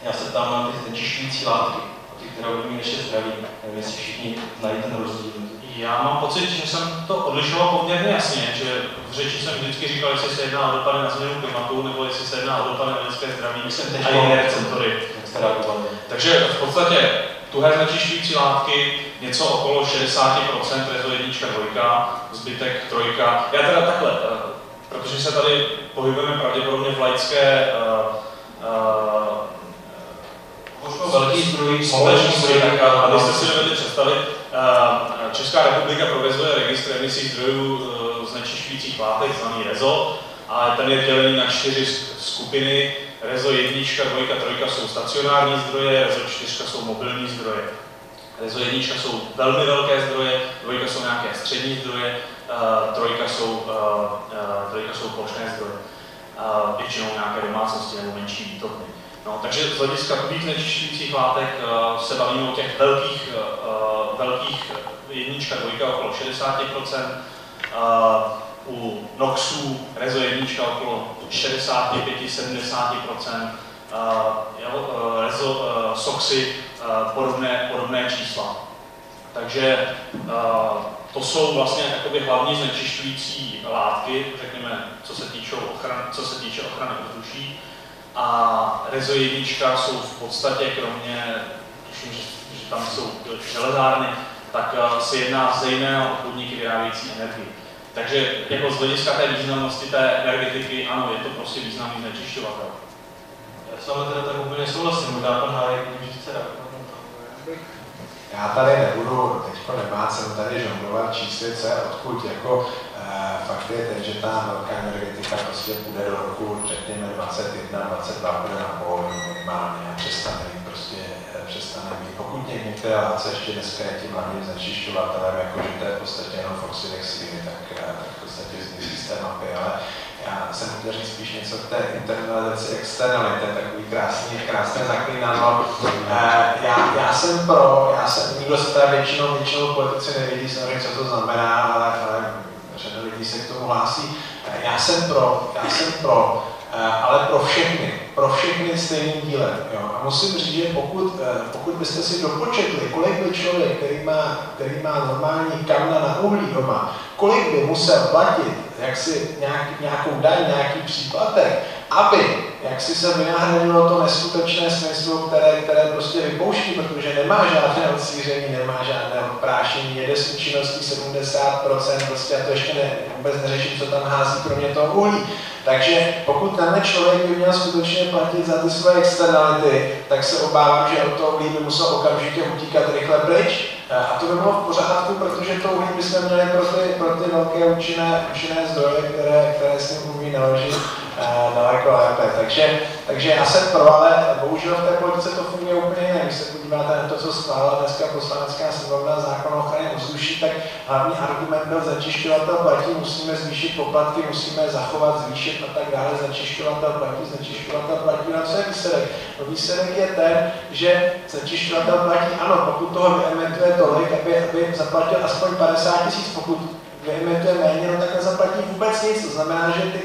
Já se ptám na ty znečišťující látky, ty, které ovlivňují naše zdraví. Nevím, jestli všichni znají ten rozdíl. Já mám pocit, že jsem to odlišoval poměrně jasně, že v řeči jsem vždycky říkal, jestli se jedná o dopady na změnu klimatu, nebo jestli se jedná o dopady na lidské zdraví a jiné receptory. Takže v podstatě tuhé znečišťující látky, něco okolo 60%, rezo 1, 2, zbytek 3. Já teda takhle, protože se tady pohybujeme pravděpodobně v laické velký zdroj, společnosti, tak abyste si dovedli představit, Česká republika provozuje registr emisí zdrojů znečišťujících látek, zvaný REZO, a ten je dělený na 4 skupiny. REZO 1, 2, 3 jsou stacionární zdroje, REZO 4 jsou mobilní zdroje. REZO 1 jsou velmi velké zdroje, 2 jsou nějaké střední zdroje, 3 jsou plošné zdroje. Většinou nějaké domácnosti nebo menší výtokny. No, takže z hlediska takových znečišťujících látek se bavíme o těch velkých 1, 2 okolo 60%, u NOXů REZO 1 okolo 65–70%, REZO SOXy podobné čísla. Takže to jsou vlastně jakoby hlavní znečišťující látky, řekněme, co se týče ochrany ovzduší. A REZO 1 jsou v podstatě, kromě, tuším, že tam jsou železárny, tak se jedná zejména o podniky vyrábějící energii. Takže jako z hlediska té významnosti té energetiky, ano, je to prostě významný znečišťovatel. Já s vámi teda tak úplně souhlasím, možná pan Hájek může se reagovat. Já tady nebudu, teďko nemácem tady žonglovat čísly, co je odkud, jako fakt je ten, že ta velká energetika prostě půjde do roku, řekněme 21, 22, bude na pol minimálně a přestane být. Pokud některé látce ještě dneska je tím hlavním znečišťovatelem, jakože to je v podstatě jenom oxidexídy, tak v podstatě zmizí z té mapy, ale já jsem chtěl říct spíš něco k té internalizaci externality, takový krásné zaklínadlo. Nikdo se teda většinou politici nevědí samozřejmě, co to znamená, ale řada lidí se k tomu hlásí. Já jsem pro, ale pro všechny stejným dílem. Jo. A musím říct, že pokud byste si dopočetli, kolik by člověk, který má normální kamna na uhlí doma, kolik by musel platit nějakou daň, nějaký příplatek, aby jaksi se vynahradilo to neskutečné smysl, které prostě vypouští, protože nemá žádné odsíření, nemá žádné odprášení, jede s účinností 70%, prostě a to ještě vůbec neřeším, co tam hází kromě toho uhlí. Takže pokud tenhle člověk by měl skutečně platit za ty svoje externality, tak se obávám, že od toho uhlí by musel okamžitě utíkat rychle pryč. A to by bylo v pořádku, protože to uhlí bychom měli pro ty velké účinné zdroje, které s tím umí naložit daleko lépe. Takže já jsem pro, ale bohužel v té politice to funguje úplně jinak. Když se podíváte na to, co schválila dneska Poslanecká sněmovna zákon o ochraně ovzduší, tak hlavní argument byl znečišťovatel platí, musíme zvýšit poplatky, musíme zachovat, zvýšit a tak dále. Znečišťovatel platí. Na co je výsledek? No, výsledek je ten, že znečišťovatel platí, ano, pokud toho vyemituje tolik, aby zaplatil aspoň 50 000, pokud vyemituje méně, no tak nezaplatí vůbec nic. To znamená, že ty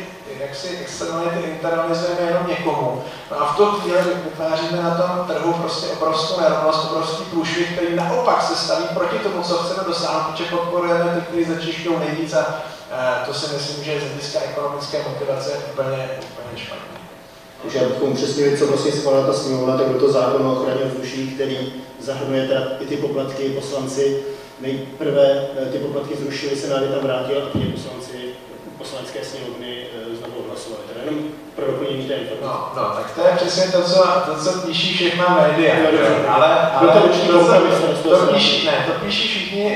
externality internalizujeme jenom někomu. No a v tu chvíli vytváříme na tom trhu prostě obrovskou nerovnost, obrovský průšvih, který naopak se staví proti tomu, co chceme dosáhnout, protože podporujeme ty, kteří znečišťují nejvíc a to si myslím, že z hlediska ekonomické motivace je úplně špatně. Už abychom upřesnili, co vlastně schválila ta sněmovna, tak byl to zákon o ochraně ovzduší, který zahrnuje teda i ty poplatky. Poslanci nejprve ty poplatky zrušili, Senát je tam vrátil a ty poslanci Poslanecké sněmovny znovu odhlasovali. Teda jenom pro doplnění té informace. No, tak to je přesně to, co píší všechna média. Ale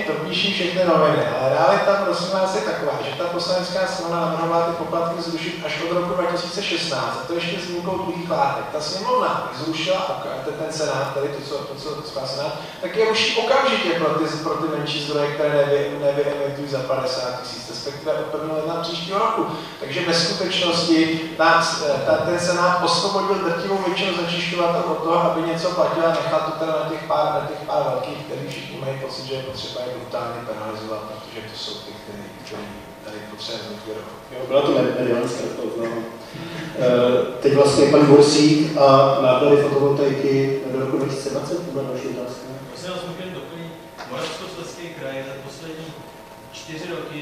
to píší všechny noviny. Ale realita, prosím vás, je taková, že ta Poslanecká sněmovna navrhovala ty poplatky zrušit až od roku 2016. A to ještě s výjimkou druhých látek. Ta sněmovna zrušila ten Senát, tady to, co schválil Senát, tak je ruší okamžitě pro ty menší zdroje, které nevyemitují za 50 000, respektive od 1. ledna příštího roku. Takže ve skutečnosti ten Senát osvobodil drtivou většinu znečišťovatelů od toho, aby něco platil a nechal to teda na těch pár velkých, kteří všichni mají pocit, že je potřeba je brutálně penalizovat, protože to jsou ty, kteří tady potřebují vyrobit. Jo, byla to mediánská, to uznávám. Teď vlastně pan Bursík a náklady fotovoltaiky do roku 2020, to byla další otázka. Prosím vás, můžeme doplnit. Moravskoslezský kraj za poslední 4 roky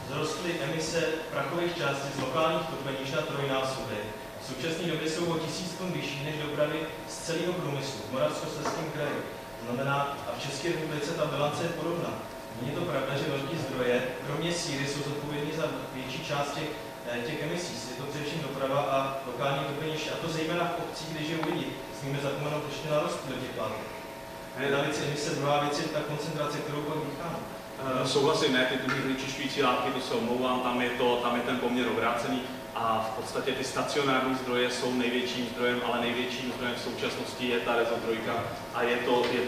vzrostly emise prachových částic z lokálních topenišť na trojnásobek. V současné době jsou o 1000 tun vyšší než dopravy z celého průmyslu v Moravskoslezském kraji. Znamená, a v České republice ta bilance je podobná. Není to pravda, že velké zdroje, kromě síry, jsou zodpovědní za větší část těch emisí. Je to především doprava a lokální topeniště. A to zejména v obcích, kde žijou lidi. Smíme zapomenout ještě na rozptyl těch látek. Jedna věc je emise, druhá věc je ta koncentrace, kterou pak dýcháme. Souhlasím, ne, ty znečišťující látky, to se omlouvám, tam je ten poměr obrácený a v podstatě ty stacionární zdroje jsou největším zdrojem, ale největším zdrojem v současnosti je ta Rezo 3 a je to ten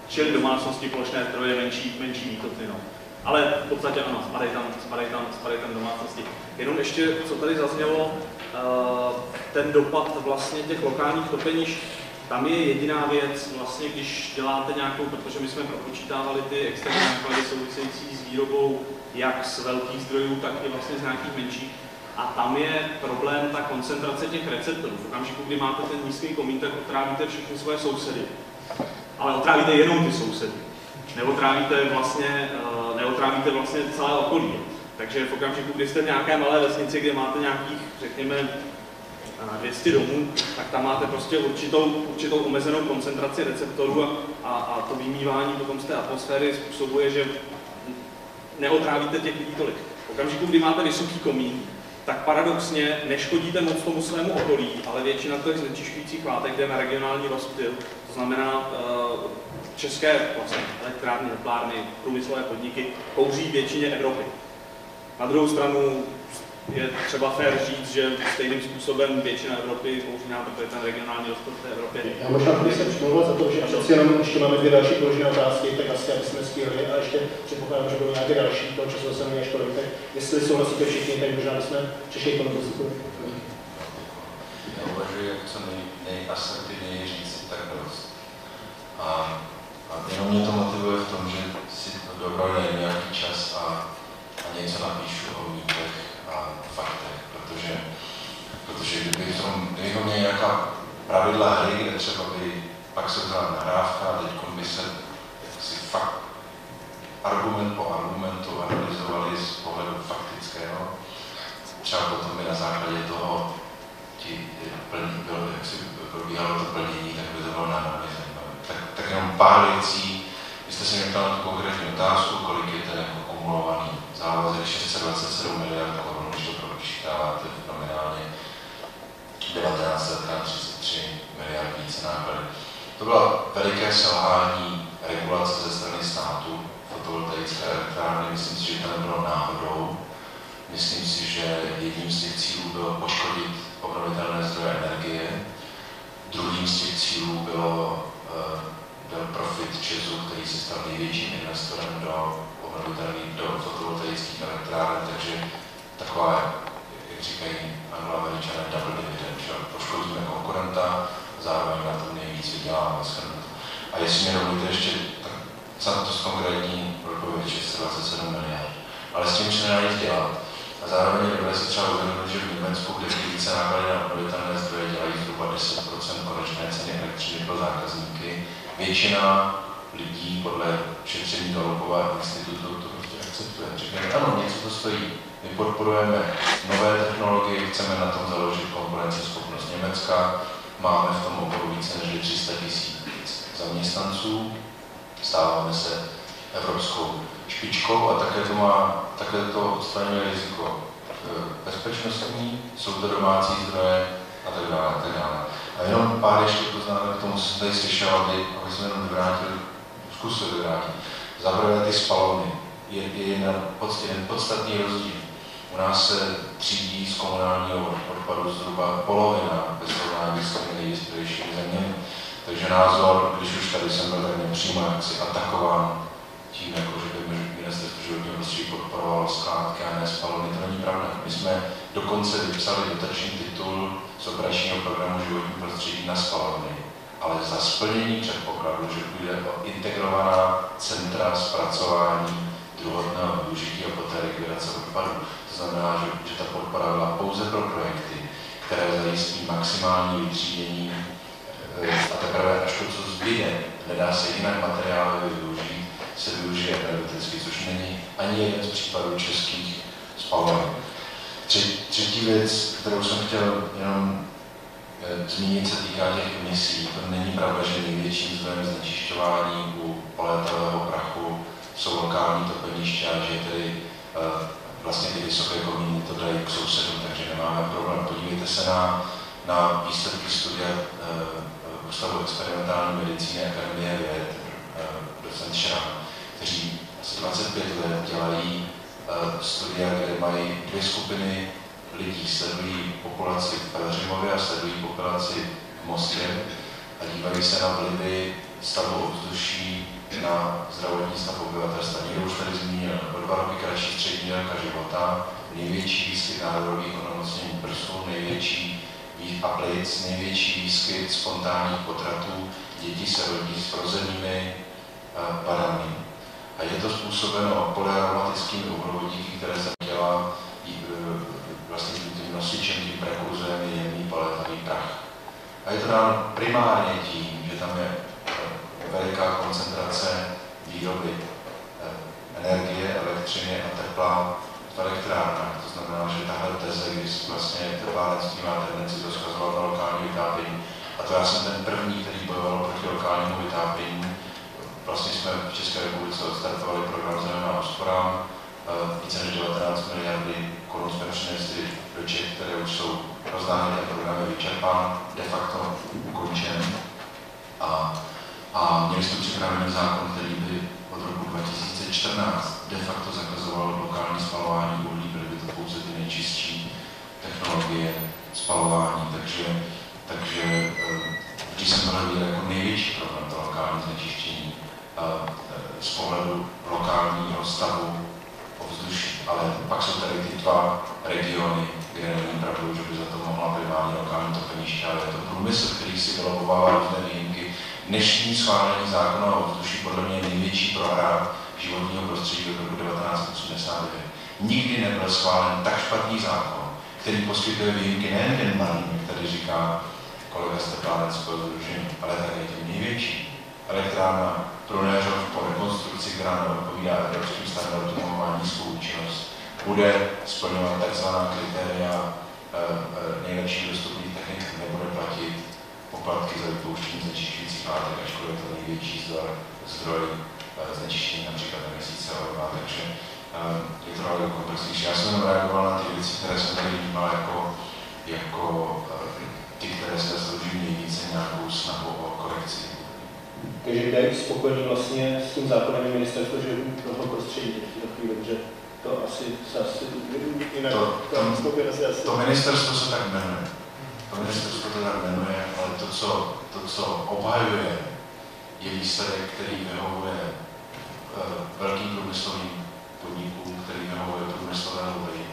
čili domácnosti, plošné zdroje, menší výkotny. No. Ale v podstatě ano, spadají tam domácnosti. Jenom ještě, co tady zaznělo, ten dopad vlastně těch lokálních topenišť, tam je jediná věc, vlastně, když děláte nějakou, protože my jsme propočítávali ty externí náklady související s výrobou jak z velkých zdrojů, tak i vlastně z nějakých menších. A tam je problém ta koncentrace těch receptorů. V okamžiku, kdy máte ten nízký komín, tak otrávíte všechny svoje sousedy. Ale otrávíte jenom ty sousedy. Neotrávíte vlastně celé okolí. Takže v okamžiku, kdy jste v nějaké malé vesnici, kde máte nějakých, řekněme, 200 domů, tak tam máte prostě určitou omezenou koncentraci receptorů a to vymývání potom z té atmosféry způsobuje, že neotrávíte těch lidí tolik. V okamžiku, kdy máte vysoký komín, tak paradoxně neškodíte moc tomu svému okolí, ale většina těch znečišťujících látek jde na regionální rozptyl, to znamená české vlastně elektrárny, teplárny, průmyslové podniky kouří většině Evropy. Na druhou stranu je třeba fér říct, že stejným způsobem většina Evropy kouří nám, protože ten regionální rozptyl v té Evropě. Já možná bych se přimlouval za to, že přeci jenom ještě máme 2 další položené otázky, tak asi aby jsme stihli a ještě předpokládám, že budou nějaké další, toho času se mě školy, tak jestli souhlasíte všichni, tak možná bychom přešli k tomu postupu. Já uvažuji, jak co nejasertivněji říct, tak dost. A jenom mě to motivuje v tom, že si dobral nějaký čas a něco napíšu o mýtech a faktech, protože kdybychom měli nějaká pravidla hry, kde třeba by pak se vzala nahrávka a teď by se si fakt argument po argumentu analyzovali z pohledu faktického, třeba potom by na základě toho jak si probíhalo to plnění, tak by to bylo náhodně zajímavé. Tak jenom pár věcí. Vy jste se mě ptal na tu konkrétní otázku, kolik je ten jako kumulovaný závazek 627 miliard korun, když to propočítáváte nominálně 19,33 miliard více náklady. To bylo veliké selhání regulace ze strany státu, fotovoltaické elektrárny, myslím si, že to nebylo náhodou. Myslím si, že jedním z těch cílů bylo poškodit obnovitelné zdroje energie. Druhým z těch cílů byl profit ČEZu, který se stal největším investorem do fotovoltaických elektráren, takže taková, jak říkají Angloameričané, double dividend, že poškodíme konkurenta, zároveň na tom nejvíc vyděláme. A jestli mě dovolíte ještě, tak to z konkrétní odpověď 627 miliard. Ale s tím se nedá nic dělat. A zároveň je dobré si třeba uvědomit, že v Německu, kde více náklady na obnovitelné zdroje dělají zhruba 10% konečné ceny elektřiny pro zákazníky, většina lidí podle šetření Gallupová institutu to prostě akceptuje. Říkají, ano, něco to stojí. My podporujeme nové technologie, chceme na tom založit konkurenceschopnost Německa, máme v tom oboru více než 300 000 zaměstnanců, stáváme se evropskou špičkou a také to odstraňuje riziko bezpečnostní, jsou to domácí zdroje a tak dále. A jenom pár ještě poznámek k tomu, co jsem tady slyšel, aby jsme jenom zkusil vyvrátit. Za prvé ty spalovny je jeden podstatný rozdíl. U nás se třídí z komunálního odpadu zhruba polovina ve srovnání s těmi nejvyspělejšími zeměmi. Takže názor, když už tady jsem byl tak nepřímo jaksi atakován tím, jako, že by ministerstvo životního prostředí podporovalo skládky a ne spalovny, to není pravda. My jsme dokonce vypsali dotační titul z operačního programu životní prostředí na spalovny, ale za splnění předpokladu, že bude o integrovaná centra zpracování druhotného využití a poté likvidace odpadů. To znamená, že ta podpora byla pouze pro projekty, které zajistí maximální vytřídění a teprve až to, co zbyde, nedá se jinak materiály využít, se využije energeticky, což není ani jeden z případů českých spaloven. Třetí věc, kterou jsem chtěl jenom zmínit, se týká těch emisí. To není pravda, že největším zdrojem znečišťování u polétavého prachu jsou lokální topeniště a že tedy vlastně ty vysoké komíny to dají k sousedům, takže nemáme problém. Podívejte se na výsledky studia Ústavu experimentální medicíny Akademie věd, docent Šrám, kteří asi 25 let dělají studia, kde mají dvě skupiny lidí. Sledují populaci v Pelhřimově a sledují populaci v Mostě a dívají se na vlivy stavu ovzduší na zdravotní stav obyvatelstva. Někdo už tady zmínil o 2 roky kratší střední délka života, největší výskyt nádorových onemocnění prsu, největší a plic, největší výskyt spontánních potratů, děti se rodí s vrozenými vadami. A je to způsobeno polyaromatickými uhlovodíky, které se dělá vlastně tím nosičem, tím prekurzorem je jemný palétový prach. A je to dáno primárně tím, že tam je veliká koncentrace výroby energie, elektřiny a tepla v elektrárnách. To znamená, že tahle teze, když vlastně teplárenství má tendenci to schazovat na lokální vytápění. A to já jsem ten první, který bojoval proti lokálnímu vytápění. Vlastně jsme v České republice odstartovali program Zelená úsporám. Více než 19 miliardy korun jsme přinesli do Čech, které už jsou rozdány, ten program je vyčerpán, de facto ukončen. A měli jsme připravený zákon, který by od roku 2014 de facto zakazoval lokální spalování uhlí, byly by to pouze ty nejčistší technologie spalování. Takže když jsem tohle viděl jako největší problém, to lokální znečištění z pohledu lokálního stavu ovzduší. Ale pak jsou tady ty 2 regiony, kde není pravdou, že by za to mohla primárně lokální topeniště, ale je to průmysl, který si vylobovává různé výjimky. Dnešní schválení zákona o ovzduší podle mě je největší prohra životního prostředí od roku 1989. Nikdy nebyl schválen tak špatný zákon, který poskytuje výjimky nejen těm malým, jak tady říká kolega z teplárenského sdružení, ale také těm největší. Elektrárna Prunéřov po rekonstrukci, která neodpovídá evropským standardům, má nízkou účinnost, bude splňovat tzv. Kritéria nejlepších dostupných technik, nebude platit poplatky za vypouštění znečišťujících látek, ačkoliv je to největší zdroj znečištění, například emisí CO2, takže je to daleko komplexnější. Já jsem jenom reagoval na ty věci, které jsem tady vnímal jako ty, které se zaslouží nejvíce nějakou snahu o korekci. Takže kde je spokojený vlastně s tím zákonem ministerstvo životního prostředí v této chvíli, že to asi jinak to ministerstvo se tak jmenuje. To ministerstvo to tak jmenuje, ale to, co obhajuje, je výsledek, který vyhovuje velkým průmyslovým podnikům, který vyhovuje průmyslovému lidi,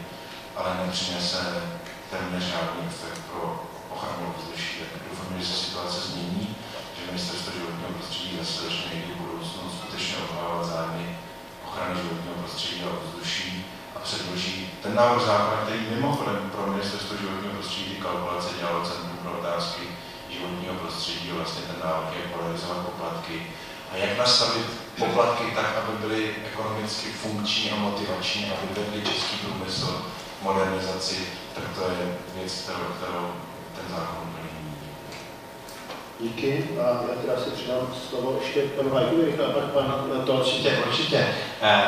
ale nepřinese téměř žádný efekt pro ochranu ovzduší. Doufám, že se situace změní, že ministerstvo životního prostředí skutečně někdy v budoucnu skutečně obhávat zájmy ochrany životního prostředí a ovzduší a předloží ten návrh zákona, který mimochodem pro ministerstvo životního prostředí ty kalkulace dělalo Centrum pro otázky životního prostředí, vlastně ten návrh je polarizovat poplatky a jak nastavit poplatky tak, aby byly ekonomicky funkční a motivační, aby vedli český průmysl modernizaci, tak to je věc, kterou ten zákon úplně mění. Díky. A já teda si přidám slovo ještě panu Hajkovi, rychle, pak pan to. Určitě.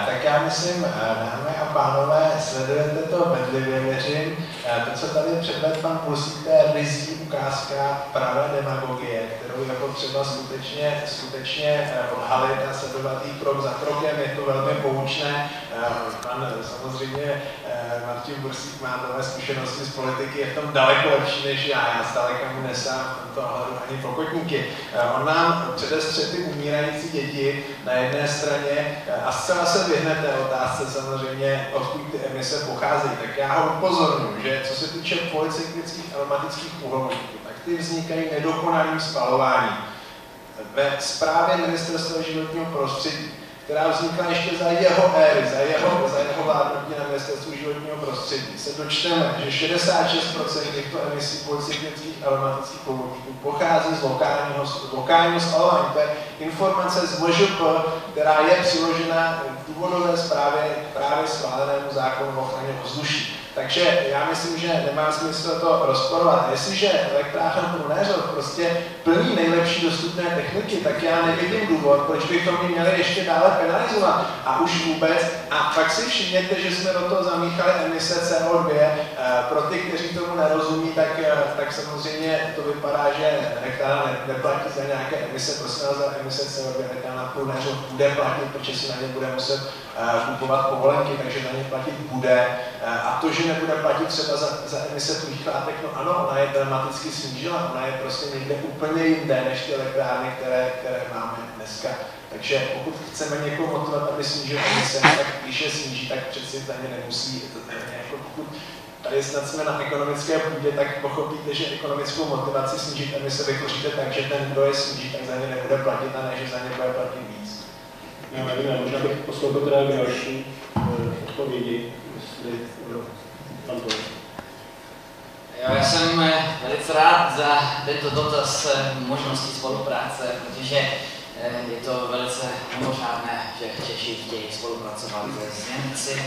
Tak já myslím, dámy a pánové, sledujete to bedlivě, věřím. To, co tady předvedl pan Pulsík, to je rizí ukázka pravé demagogie, kterou je potřeba skutečně odhalit a sledovat jí krok za krokem. Je to velmi poučné. Pan samozřejmě Martin Bursík má nové zkušenosti z politiky, je v tom daleko lepší než já zdaleka mu nesám v tomto ohledu ani pokotníky. On nám předestře ty umírající děti na jedné straně a zcela se vyhne té otázce samozřejmě, odkud ty emise pocházejí. Tak já ho upozorňuji, že co se týče polycyklických aromatických uhlovodíků, tak ty vznikají nedokonalým spalováním. Ve zprávě Ministerstva životního prostředí, která vznikla ještě za jeho éry, za jeho vládnutí na Ministerstvu životního prostředí, se dočteme, že 66% těchto emisí polycyklických aromatických uhlovodíků pochází z lokálního spalování. To je informace z MŽP, která je přiložena v důvodové zprávě právě schválenému zákonu o ochraně ovzduší. Takže já myslím, že nemá smysl to rozporovat. Jestliže elektrárna Prunéřov prostě plní nejlepší dostupné techniky, tak já nevidím důvod, proč bychom ji měli ještě dále penalizovat. A už vůbec. A pak si všimněte, že jsme do toho zamíchali emise CO2. Pro ty, kteří tomu nerozumí, tak samozřejmě to vypadá, že elektrárna neplatí za nějaké emise, prosím vás, za emise CO2 elektrárna Prunéřov bude platit, protože si na ně bude muset kupovat povolenky, takže na ně platit bude. A to, že nebude platit třeba za emise tuhých látek, no ano, ona je dramaticky snížila, ona je prostě někde úplně jinde než ty elektrárny, které máme dneska. Takže pokud chceme někoho motivovat, aby snížil emise, tak když je sníží, tak přeci za ně nemusí. Jako pokud tady snad jsme na ekonomické půdě, tak pochopíte, že ekonomickou motivaci snížit emise vytvoříte tak, že ten, kdo je sníží, tak za ně nebude platit a ne, že za ně bude platit víc. Já nevím, možná bych poslouchal teda další odpovědi, jestli tam to je. Já jsem velice rád za tento dotaz možností spolupráce, protože je to velice mimořádné, že Češi chtějí spolupracovat s Němci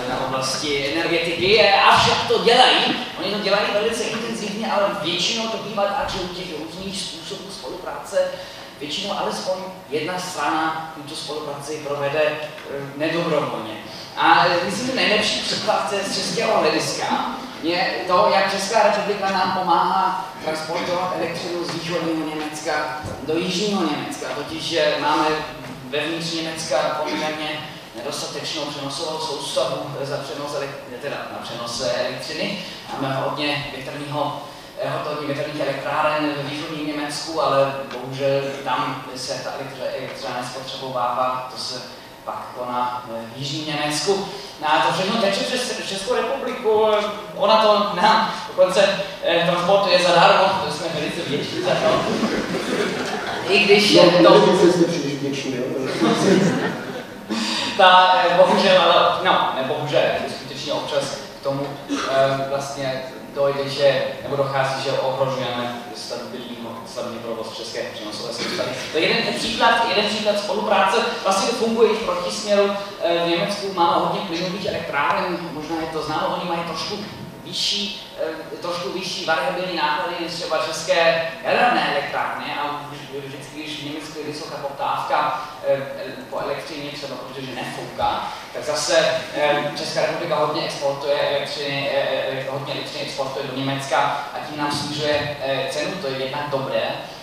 na oblasti energetiky, avšak to dělají. Oni to dělají velice intenzivně, ale většinou to bývá tak, že u těch různých způsobů spolupráce většinou alespoň jedna strana tuto spolupráci provede nedobrovolně. A myslím, že nejlepší příklad z českého hlediska je to, jak Česká republika nám pomáhá transportovat elektřinu z východního Německa do jižního Německa. Totiž máme vevnitř Německa poměrně nedostatečnou přenosovou soustavu na přenos elektřiny. Máme hodně větrných elektráren ve východním Německu, ale bohužel tam se ta elektřina nespotřebovává, to se pak koná v jižním Německu. A to všechno teče přes Českou republiku, ona to nám dokonce transportuje zadarmo, to jsme velice vděční za to. I když je to... bohužel, skutečně občas k tomu vlastně dojde, že, nebo dochází, že ohrožujeme stabilní provoz české přenosové soustavy. To je jeden příklad spolupráce. Vlastně to funguje i v protisměru. V Německu máme hodně plynových elektráren, možná je to známo, oni mají trošku vyšší variabilní náklady než třeba české jaderné elektrárny a vždycky, když v Německu je vysoká poptávka po elektřině třeba, protože nefouká, tak zase Česká republika hodně elektřiny exportuje do Německa a tím nám snižuje cenu, to je jednak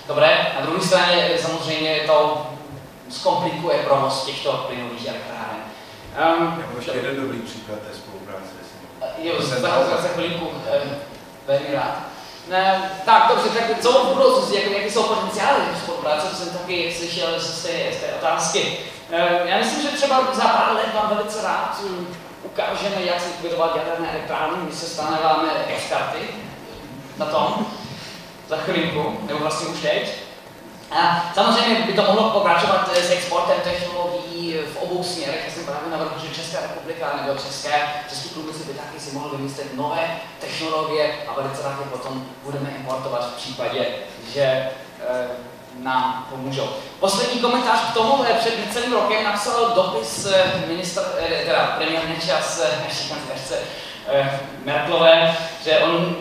dobré. Na druhé straně samozřejmě to zkomplikuje provoz těchto plynových elektráren. Ještě jeden dobrý příklad té spolupráce. Jo, za chvilinku, velmi rád. Tak, dobře, tak co v budoucnosti, jaké jsou potenciály spolupráce, to jsem taky slyšel z té otázky. Já myslím, že třeba za pár let vám velice rád ukážeme, jak se likvidovat jaderné elektrárny, my se stanáváme experty na tom za chvilinku, nebo vlastně už teď. A samozřejmě by to mohlo pokračovat s exportem technologií v obou směrech. Já jsem právě navrhl, že Česká republika nebo český průmysl by taky si mohl vymyslet nové technologie a velice rádi potom budeme importovat v případě, že nám pomůžou. Poslední komentář k tomu, před celým rokem napsal dopis premiér Nečas naší kancléřce Merkelové, že on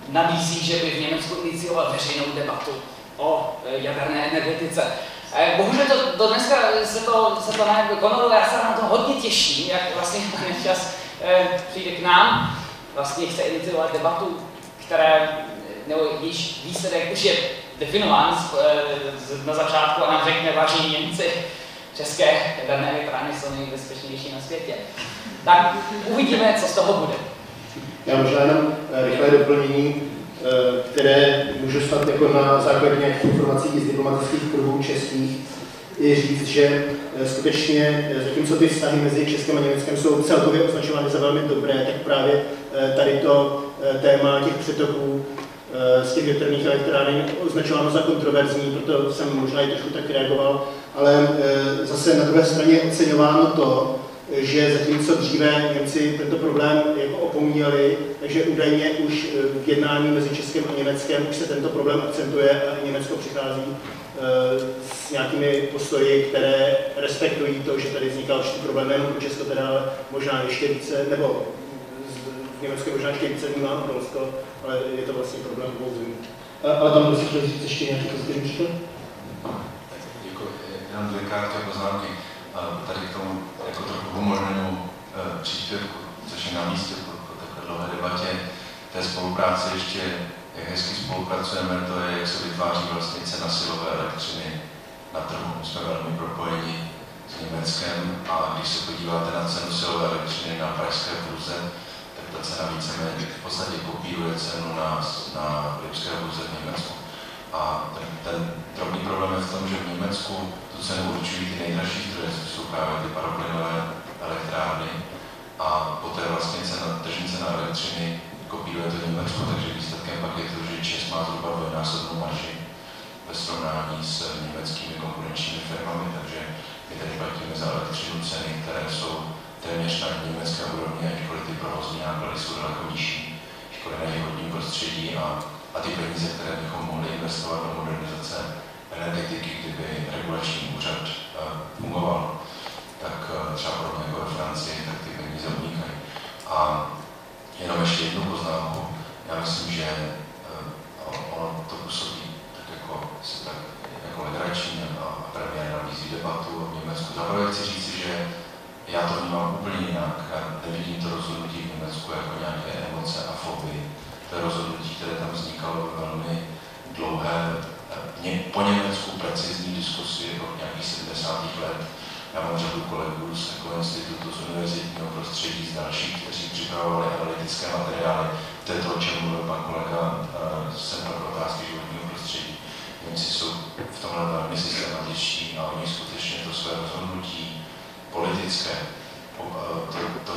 nabízí, že by v Německu inicioval veřejnou debatu o jaderné energetice. Bohužel do dneska se to nevykonalo, já se na to hodně těším, jak vlastně pan Nečas přijde k nám, vlastně chce iniciovat debatu, nebo již výsledek už je definován na začátku a nám řekne, vážení Němci, české jaderné elektrárny jsou nejbezpečnější na světě. Tak uvidíme, co z toho bude. Já možná jenom rychlé doplnění, které můžu snad jako na základě nějakých informací z diplomatických kruhů českých i říct, že skutečně zatímco ty vztahy mezi Českem a Německem jsou celkově označovány za velmi dobré, tak právě tady to téma těch přetoků z těch větrných elektráren je označováno za kontroverzní, proto jsem možná i trošku tak reagoval, ale zase na druhé straně je oceňováno to, že zatímco dříve Němci tento problém jako opomíjeli, takže údajně už v jednání mezi Českem a Německem už se tento problém akcentuje a Německo přichází s nějakými postoji, které respektují to, že tady vznikal určitý problém nejen pro Česko, teda ale možná ještě více, nebo v Německu možná ještě více vnímáno Polsko, ale je to vlastně problém obou zemí. Ale tam musíš říct ještě nějaký pozitivní příklad? Děkuji. Jenom dvě krátké poznámky. Tady k tomu jako trochu humornému příspěvku, což je na místě po takové dlouhé debatě té spolupráce ještě, jak hezky spolupracujeme, to je, jak se vytváří vlastně cena silové elektřiny na trhu. My jsme velmi propojeni s Německem a když se podíváte na cenu silové elektřiny na pražské burze, tak ta cena víceméně v podstatě kopíruje cenu na lipské burze v Německu. A ten drobný problém je v tom, že v Německu tu cenu určují ty nejdražší zdroje, což jsou právě ty paroplynové elektrárny a poté vlastně tržní cena elektřiny kopíruje to Německo, takže výsledkem pak je to, že Čes má zhruba dvojnásobnou marži ve srovnání s německými konkurenčními firmami, takže my tady platíme za elektřinu ceny, které jsou téměř na německé úrovni, ačkoliv ty provozní náklady jsou daleko nižší, školy na životním prostředí a ty peníze, které bychom mohli investovat do modernizace energetiky, kdyby regulační úřad fungoval, tak třeba podobně jako ve Francii, tak ty peníze unikají. A jenom ještě jednu poznámku. Já myslím, že ono to působí tak jako legrační a premiér nabízí debatu v Německu. Zaprvé chci říct, že já to vnímám úplně jinak. Já nevidím to rozhodnutí v Německu jako nějaké emoce a fobii. To je rozhodnutí, které tam vznikalo velmi dlouhé, po Německu precizní diskusi od nějakých 70. let. Já mám řadu kolegů z institutu, z univerzitního prostředí, z dalších, kteří připravovali analytické materiály. To je to, o čem mluvil pan kolega z Centra pro otázky životního prostředí. Němci jsou v tomhle velmi systematičtí a oni skutečně to své rozhodnutí politické, to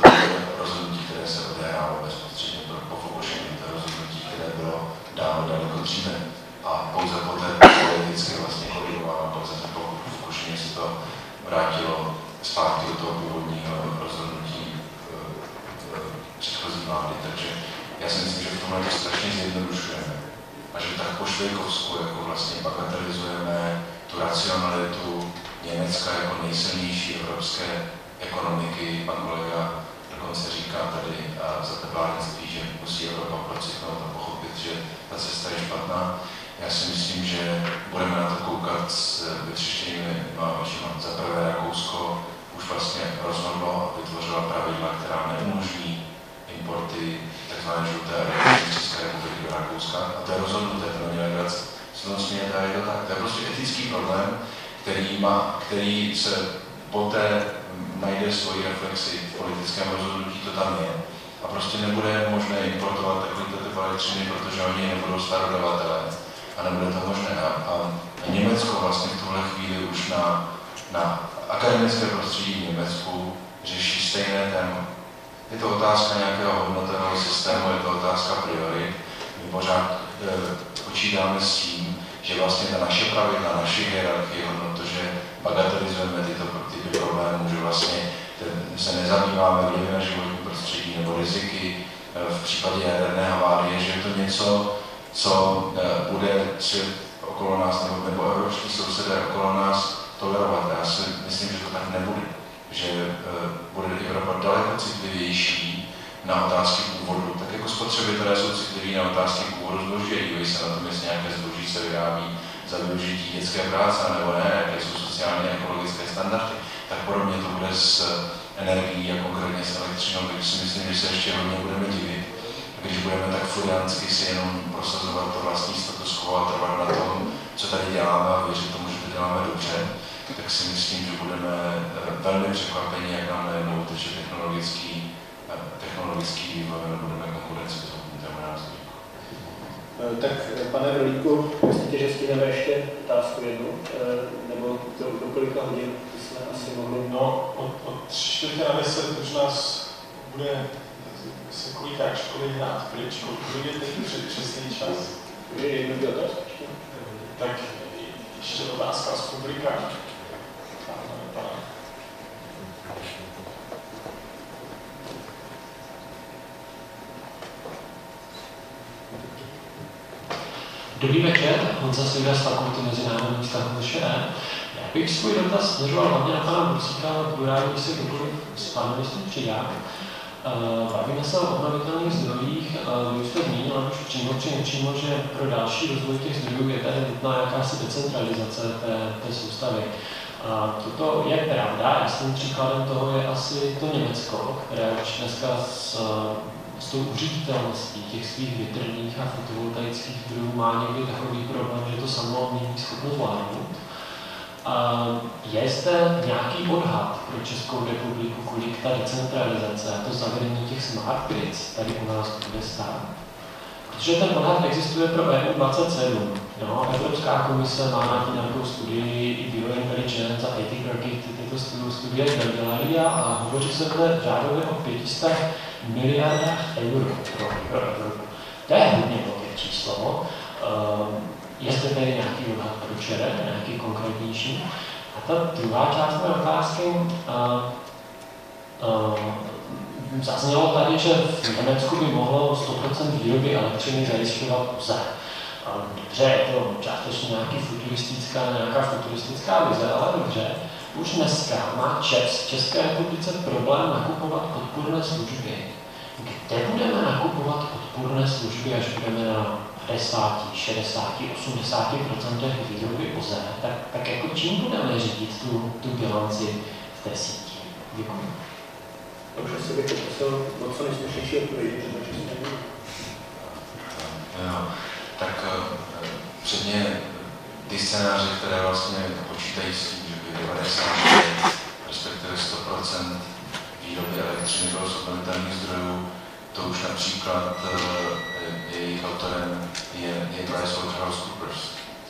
rozhodnutí, které se odehrálo bezprostředně po Fukušimě, to rozhodnutí, které bylo dáno daleko dříve a pouze poté politicky vlastně korigováno, pouze po Fukušimě se to vrátilo zpátky do toho původního rozhodnutí předchozí vlády, takže já si myslím, že v tomhle to strašně zjednodušujeme a že tak po švejkovsku jako vlastně bagatelizujeme tu racionalitu Německa jako nejsilnější evropské ekonomiky. Pan kolega dokonce říká tady za teplárenství, že musí Evropa procitnout a pochopit, že ta cesta je špatná. Já si myslím, že budeme na to koukat s vytřeštěnými očima. Za prvé Rakousko už vlastně rozhodlo a vytvořila pravidla, která neumožní importy tzv. Žluté elektriny z České republiky do Rakouska. A to je rozhodnuté, to není legrace. Samozřejmě je to tak. To je prostě etický problém, který se poté najde svoji reflexi v politickém rozhodnutí, to tam je. A prostě nebude možné importovat takovýto typ elektřiny, protože oni nebudou starodavatelé. A nebude to možné. A Německo vlastně v tuhle chvíli už na akademické prostředí v Německu řeší stejné téma. Je to otázka nějakého hodnotového systému, je to otázka priorit. My pořád počítáme s tím, že vlastně ta naše pravidla, naše hierarchie hodnot, že bagatelizujeme typy problémů, že vlastně se nezabýváme vlivy na životní prostředí nebo riziky v případě jaderné havárie, že je to něco, co bude svět okolo nás nebo evropští sousedé okolo nás tolerovat. Já si myslím, že to tak nebude. Že bude Evropa daleko citlivější na otázky původu, tak jako spotřebitelé jsou citliví na otázky původu zboží, dívají se na tom, jestli nějaké zboží se vyrábí za využití dětské práce, nebo ne, jaké jsou sociálně ekologické standardy, tak podobně to bude s energií a konkrétně s elektřinou, takže si myslím, že se ještě hodně budeme divit. Když budeme tak furiansky si jenom prosazovat to vlastní status quo a trvat na tom, co tady děláme a věřit tomu, že to děláme dobře, tak si myslím, že budeme velmi překvapeni, jak nám najednou teče technologický vývoj, budeme konkurenceschopní tému názvu. Tak, pane Vrlíku, myslíte, že stihneme ještě otázku jednu? Nebo do kolika hodin jsme asi mohli? No, od 9:45 už nás bude se kolikrát školy hrát pryč, kolik je teď přesný čas? Je jednoduchý otázka? Tak ještě otázka z publika. Dobrý večer, Honza Svěda z Fakulty mezinárodních vztahů ŠE. Já bych svůj dotaz směřoval hlavně na pana Bursíka, ale budu rád, když se kdokoliv z panelistů přidá. Bavíme se o obnovitelných zdrojích. Vy už jste zmínil už přímo či nepřímo, že pro další rozvoj těch zdrojů je tady nutná jakási decentralizace té soustavy. Toto je pravda, jasným příkladem toho je asi to Německo, které už dneska s tou uřiditelností těch svých větrných a fotovoltaických zdrojů má někdy takový problém, že to samo není schopno zvládnout. Je zde nějaký odhad pro Českou republiku, kolik ta decentralizace a to zavedení těch smart grids tady u nás bude stát? Protože ten odhad existuje pro EU 27. No, Evropská komise má na nějakou studii i Biointelligence a IT Critics tyto studie dělali a hovoří se zde řádově o 500 miliardách euro pro Evropu. To je hodně velké číslo. Je zde tady nějaký odhad pro ČR, nějaký konkrétnější? A ta druhá část mé otázky, zaznělo tady, že v Německu by mohlo 100% výroby elektřiny zajišťovat OZE. Dobře, je to částečně nějaká futuristická vize, ale dobře. Už dneska má v České republice problém nakupovat podpůrné služby. Kde budeme nakupovat podpůrné služby, až budeme na 50, 60, 80% výroby OZE? Tak jako čím budeme řídit tu bilanci v té síti? Děkuji. Už asi bych poprosil o co nejslušnější odpovědi, že to čistě nebude. Tak předně ty scénáře, které vlastně počítají s tím, že by 90, respektive 100% výroby elektřiny bylo z obnovitelných zdrojů, to už například jejich autorem je PricewaterhouseCoopers,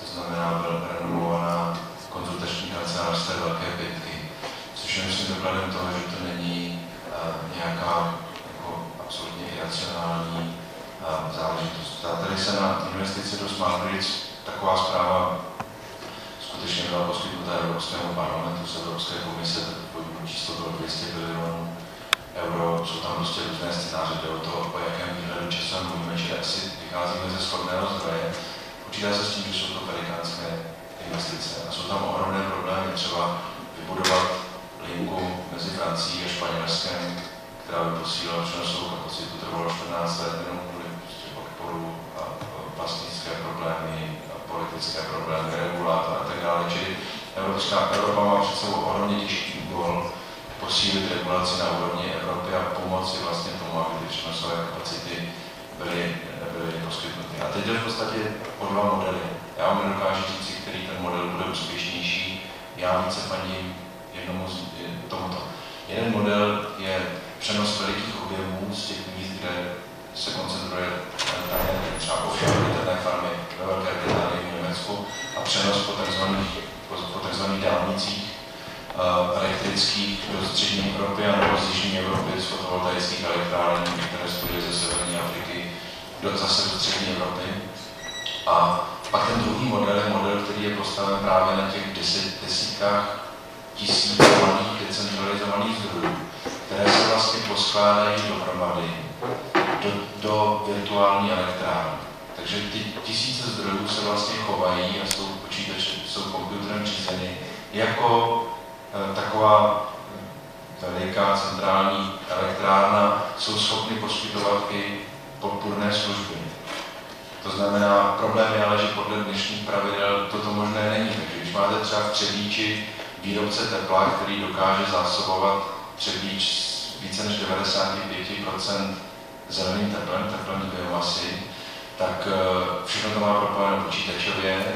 to znamená renomovaná konzultační kancelář z té velké pětky, což je myslím dokladem toho, že to není nějaká jako absolutně iracionální záležitost. Tady se na investici do Smart Grids taková zpráva skutečně byla poskytnuta Evropskému parlamentu z Evropské komise, pojmu číslo bylo 200 bilionů euro, jsou tam prostě různé scénáře, jde o to, o jakém výhledu času mluvíme, že asi vycházíme ze shodného zdroje. Počítá se s tím, že jsou to velikánské investice a jsou tam ohromné problémy, třeba vybudovat linku mezi Francií a Španělskem, která by posílala přenosovou kapacitu, trvalo 14 let, jenom kvůli odporu a vlastnické problémy, a politické problémy, regulátor a tak dále. Čili Evropa má před sebou ohromně těžký úkol posílit regulaci na úrovni Evropy a pomoci vlastně tomu, aby ty přenosové kapacity byly poskytnuty. A teď jde v podstatě o dva modely. Já vám nedokážu říct, který ten model bude úspěšnější. Já více fandím jednomu z tomuto. Jeden model je přenos velikých objemů z těch míst, kde se koncentruje třeba offshore větrné farmy ve Velké Británii v Německu a přenos po takzvaných dálnicích elektrických do střední Evropy a nebo z jižní Evropy z fotovoltaických elektráren, které studuje ze severní Afriky zase do střední Evropy. A pak ten druhý model je model, který je postaven právě na těch desítkách tisíc malých decentralizovaných zdrojů, které se vlastně poskládají dohromady do virtuální elektrárny. Takže ty tisíce zdrojů se vlastně chovají a jsou počítače, jsou počítačem řízeny jako taková veliká centrální elektrárna, jsou schopny poskytovat i podpůrné služby. To znamená, problém je ale, že podle dnešních pravidel toto možné není. Takže když máte třeba v Třebíči výrobce tepla, který dokáže zásobovat Třebíč více než 95% zeleným teplem biomasy, tak všechno to má propojené počítačově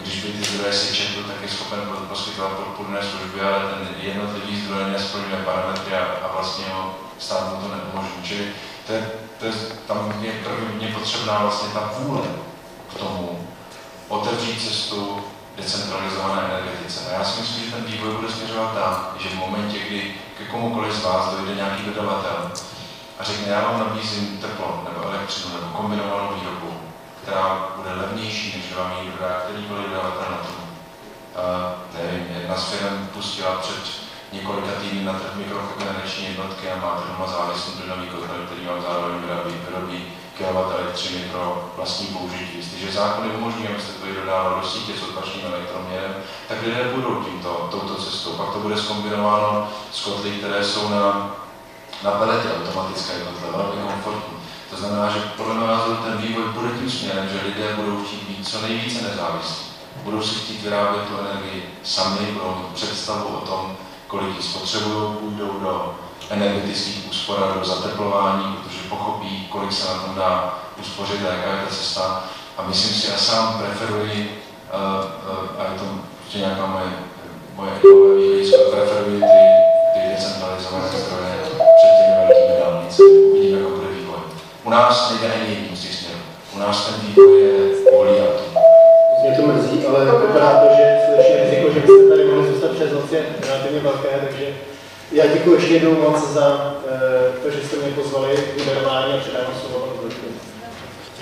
když by ty zdroje sečetl, tak je schopen poskytovat podpůrné služby, ale ten jednotlivý zdroj nesplňuje parametry a vlastně ho stát mu to neumožní. Čili tam je prvně potřebná vlastně ta vůle k tomu otevřít cestu decentralizované energetice. A já si myslím, že ten vývoj bude směřovat tak, že v momentě, kdy ke komukoliv z vás dojde nějaký dodavatel a řekne, já vám nabízím teplo nebo elektřinu nebo kombinovanou výrobu, která bude levnější, než vám ji dodá kterýkoliv dodavatel na tom. Nevím, jedna z firm pustila před několika týdny na trh mikrokogenerační jednotky a má doma závislý plynový kotel, který vám zároveň vyrobí kilowatt elektřiny pro vlastní použití. Jestliže zákony umožňují, abyste to dodával do sítě s odpačným elektroměrem, tak lidé budou touto cestou. Pak to bude zkombinováno s kotly, které jsou na pelety automatické kotle, velmi komfortní. To znamená, že podle mého názoru ten vývoj bude tím směrem, že lidé budou chtít být co nejvíce nezávislí. Budou si chtít vyrábět tu energii sami, budou mít představu o tom, kolik ji spotřebují, půjdou do energetických úspor a do zateplování, protože pochopí, kolik se na tom dá uspořit a jaká je ta cesta. A myslím si, já sám preferuji, a je to prostě nějaká moje ekové východisko, preferuji ty decentralizované zdroje před těmi velkými dálnicemi. Uvidíme, jak bude vývoj. U nás nejde ani jedním z těch směrů. U nás ten vývoj je volíjatý. Mě to mrzí, ale vypadá to, že skutečně riziko, že byste tady mohli zůstat přes noc, je relativně velké, takže já děkuji ještě jednou moc za to, že jste mě pozvali k moderování a předávám slovo panu Vlčkovi.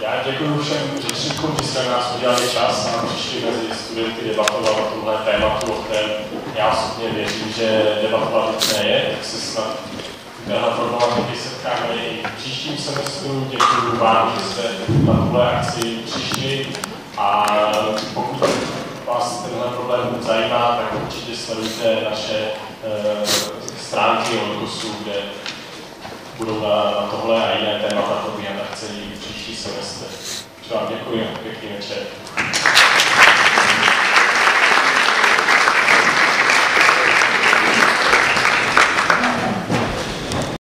Já děkuji všem řečníkům, že jste nás udělali čas a přišli mezi studenty debatovat o tomhle tématu, o kterém já osobně věřím, že debatovat nutné je, tak se snad téhle problematiky setkáme i v příštím semestru. Děkuji vám, že jste na tuhle akci přišli a pokud vás tenhle problém zajímá, tak určitě sledujte naše stránky Odgosu, kde budou na tohle a jiné témata probíhat celý příští semestr. Vám děkuji, pěkný večer.